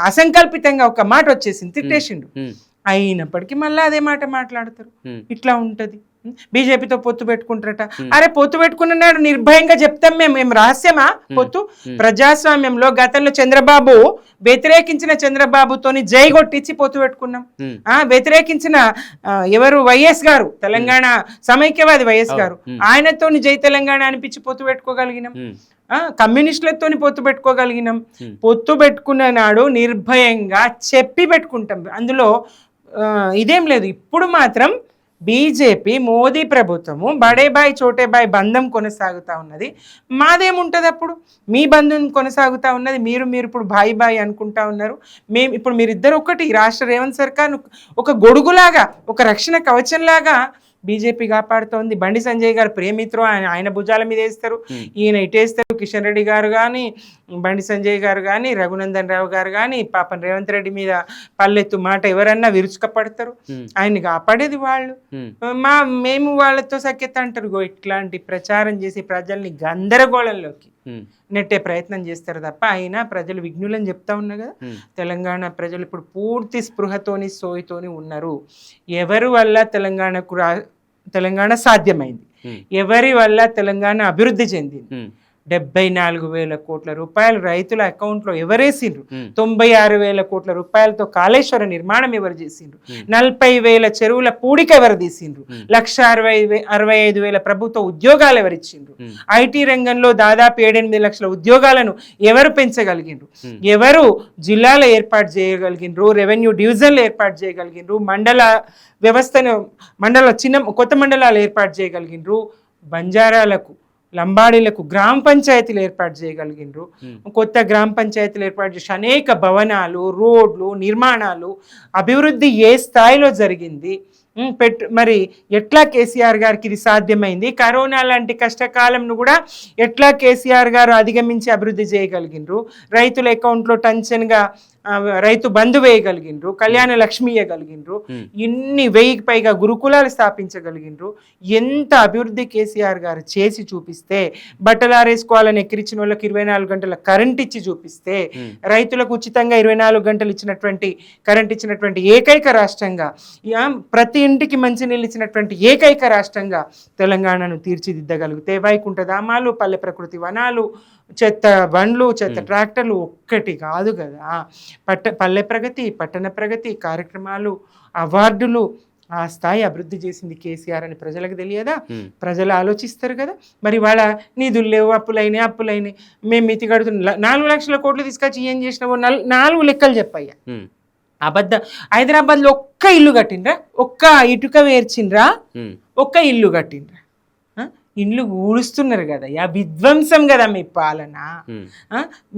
అసంకల్పితంగా ఒక మాట వచ్చేసింది, తిట్టేసిండు. అయినప్పటికీ మళ్ళీ అదే మాట మాట్లాడతారు. ఇట్లా ఉంటది. బీజేపీతో పొత్తు పెట్టుకుంటారట. అరే పొత్తు పెట్టుకున్నాడు నిర్భయంగా చెప్తాం మేము రహస్యమా పొత్తు? ప్రజాస్వామ్యంలో గతంలో చంద్రబాబు వ్యతిరేకించిన చంద్రబాబుతోని జై కొట్టించి పొత్తు పెట్టుకున్నాం. వ్యతిరేకించిన ఎవరు వైఎస్ గారు, తెలంగాణ సమైక్యవాది వైఎస్ గారు, ఆయనతోని జై తెలంగాణ అనిపించి పొత్తు పెట్టుకోగలిగినాం. కమ్యూనిస్టులతోని పొత్తు పెట్టుకోగలిగినాం. పొత్తు పెట్టుకున్న నాడు నిర్భయంగా చెప్పి పెట్టుకుంటాం, అందులో ఇదేం లేదు. ఇప్పుడు మాత్రం బీజేపీ మోదీ ప్రభుత్వము బడే బాయ్ చోటే బాయ్ బంధం కొనసాగుతూ ఉన్నది. మాదేముంటుంది అప్పుడు? మీ బంధం కొనసాగుతూ ఉన్నది, మీరు ఇప్పుడు బాయ్ బాయ్ అనుకుంటా ఉన్నారు. ఇప్పుడు మీరిద్దరు ఒకటి. రాష్ట్ర రేవంత్ సర్కార్ ఒక గొడుగులాగా, ఒక రక్షణ కవచంలాగా బీజేపీ కాపాడుతోంది. బండి సంజయ్ గారు ప్రేమిత్రో ఆయన భుజాల మీద వేస్తారు, ఈయన ఇటేస్తారు. కిషన్ రెడ్డి గారు కానీ, బండి సంజయ్ గారు కానీ, రఘునందన్ రావు గారు కానీ, పాపం రేవంత్ రెడ్డి మీద పల్లెత్తు మాట ఎవరన్నా విరుచుకపడతారు. ఆయన్ని కాపాడేది వాళ్ళు. మేము వాళ్ళతో సఖ్యత అంటారు. ఇట్లాంటి ప్రచారం చేసి ప్రజల్ని గందరగోళంలోకి నెట్టే ప్రయత్నం చేస్తారు తప్ప అయినా ప్రజలు విఘ్నులని చెప్తా ఉన్నా కదా. తెలంగాణ ప్రజలు ఇప్పుడు పూర్తి స్పృహతోని సోయితోని ఉన్నారు. ఎవరి వల్ల తెలంగాణ సాధ్యమైంది, ఎవరి వల్ల తెలంగాణ అభివృద్ధి చెందింది. 74,000 కోట్ల రూపాయలు రైతుల అకౌంట్లో ఎవరేసిండ్రు? 96,000 కోట్ల రూపాయలతో కాళేశ్వర నిర్మాణం ఎవరు చేసిండ్రు? 40,000 చెరువుల పూడిక ఎవరు తీసిండ్రు? 1,65,000 ప్రభుత్వ ఉద్యోగాలు ఎవరిచ్చిండ్రు? ఐటీ రంగంలో దాదాపు 7-8 లక్షల ఉద్యోగాలను ఎవరు పెంచగలిగిండ్రు? ఎవరు జిల్లాలు ఏర్పాటు చేయగలిగిండ్రు? రెవెన్యూ డివిజన్లు ఏర్పాటు చేయగలిగిండ్రు? మండల వ్యవస్థను కొత్త మండలాలు ఏర్పాటు చేయగలిగిండ్రు? బంజారాలకు, లంబాడీలకు గ్రామ పంచాయతీలు ఏర్పాటు చేయగలిగిండ్రు? కొత్త గ్రామ పంచాయతీలు ఏర్పాటు చేసి అనేక భవనాలు, రోడ్లు, నిర్మాణాలు, అభివృద్ధి ఏ స్థాయిలో జరిగింది? మరి ఎట్లా కేసీఆర్ గారికి ఇది సాధ్యమైంది? కరోనా లాంటి కష్టకాలంను కూడా ఎట్లా కేసీఆర్ గారు అధిగమించి అభివృద్ధి చేయగలిగిండ్రు? రైతుల అకౌంట్లో టెన్షన్గా రైతు బంధు వేయగలిగిండ్రు, కళ్యాణ లక్ష్మి ఇవ్వగలిగిండ్రు, ఇన్ని 1000కి పైగా గురుకులాలు స్థాపించగలిగిండ్రు. ఎంత అభివృద్ధి కేసీఆర్ గారు చేసి చూపిస్తే, బట్టలు ఆరేసుకోవాలని ఎక్కిరిచిన వాళ్ళకి 24 గంటల కరెంట్ ఇచ్చి చూపిస్తే, రైతులకు ఉచితంగా 24 గంటలు కరెంట్ ఇచ్చినటువంటి ఏకైక రాష్ట్రంగా, ప్రతి ఇంటికి మంచినీళ్ళు ఇచ్చినటువంటి ఏకైక రాష్ట్రంగా తెలంగాణను తీర్చిదిద్దగలిగితే, వైకుంఠధామాలు, పల్లె ప్రకృతి వనాలు, చెత్త బండ్లు, చెత్త ట్రాక్టర్లు ఒక్కటి కాదు కదా. పల్లె ప్రగతి, పట్టణ ప్రగతి కార్యక్రమాలు, అవార్డులు, ఆ స్థాయి అభివృద్ధి చేసింది కేసీఆర్ అని ప్రజలకు తెలియదా? ప్రజలు ఆలోచిస్తారు కదా. మరి వాళ్ళ నిధులు లేవు, అప్పులైనాయి, మేము మితి కడుతున్నాం. 4 లక్షల కోట్లు తీసుకొచ్చి ఏం చేసినావో 4 లెక్కలు చెప్పయ్యా. హైదరాబాద్లో ఒక్క ఇల్లు కట్టిండ్రా? ఒక్క ఇటుక వేర్చిండ్రా? ఒక్క ఇల్లు కట్టిండ్రా? ఇండ్లు ఊడుస్తున్నారు కదా. విధ్వంసం కదా మీ పాలన.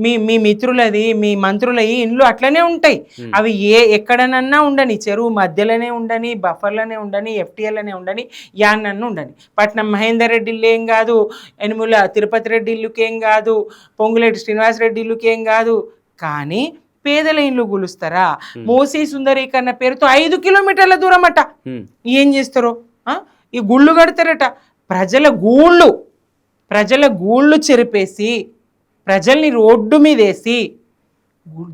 మీ మిత్రులది, మీ మంత్రులవి ఇండ్లు అట్లనే ఉంటాయి. అవి ఎక్కడనన్నా ఉండని, చెరువు మధ్యలోనే ఉండని, బఫర్లోనే ఉండని, ఎఫ్టీఎల్లోనే ఉండని, యాన్నన్ను ఉండని. పట్నం మహేందర్ రెడ్డి ఇల్లు ఏం కాదు, యనుమల తిరుపతి రెడ్డి ఇల్లుకి ఏం కాదు, పొంగులేటి శ్రీనివాసరెడ్డి ఇల్లుకి ఏం కాదు. కానీ పేదల ఇండ్లు కూలుస్తారా? మోసీ సుందరీకరణ పేరుతో 5 కిలోమీటర్ల దూరం అట. ఏం చేస్తారో ఈ గుళ్ళు కడతారట. ప్రజల గూళ్ళు చెరిపేసి, ప్రజల్ని రోడ్డు మీద వేసి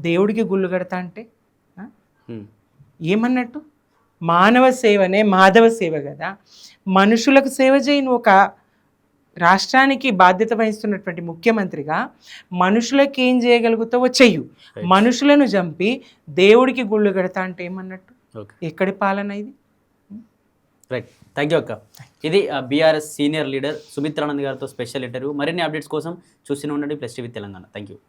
దేవుడికి గుళ్ళు కడతా అంటే ఏమన్నట్టు? మానవ సేవనే మాధవ సేవ కదా. మనుషులకు సేవ చేయను. ఒక రాష్ట్రానికి బాధ్యత వహిస్తున్నటువంటి ముఖ్యమంత్రిగా మనుషులకు ఏం చేయగలుగుతావో చెయ్యు. మనుషులను చంపి దేవుడికి గుళ్ళు కడతా అంటే ఏమన్నట్టు? ఎక్కడి పాలన ఇది? రైట్, థ్యాంక్ యూ అక్క. ఇది బీఆర్ఎస్ సీనియర్ లీడర్ సుమిత్రానంద్ గారితో స్పెషల్ ఇంటర్వ్యూ. మరిన్ని అప్డేట్స్ కోసం చూస్తూనే ఉండండి plus TV Telangana. Thank you.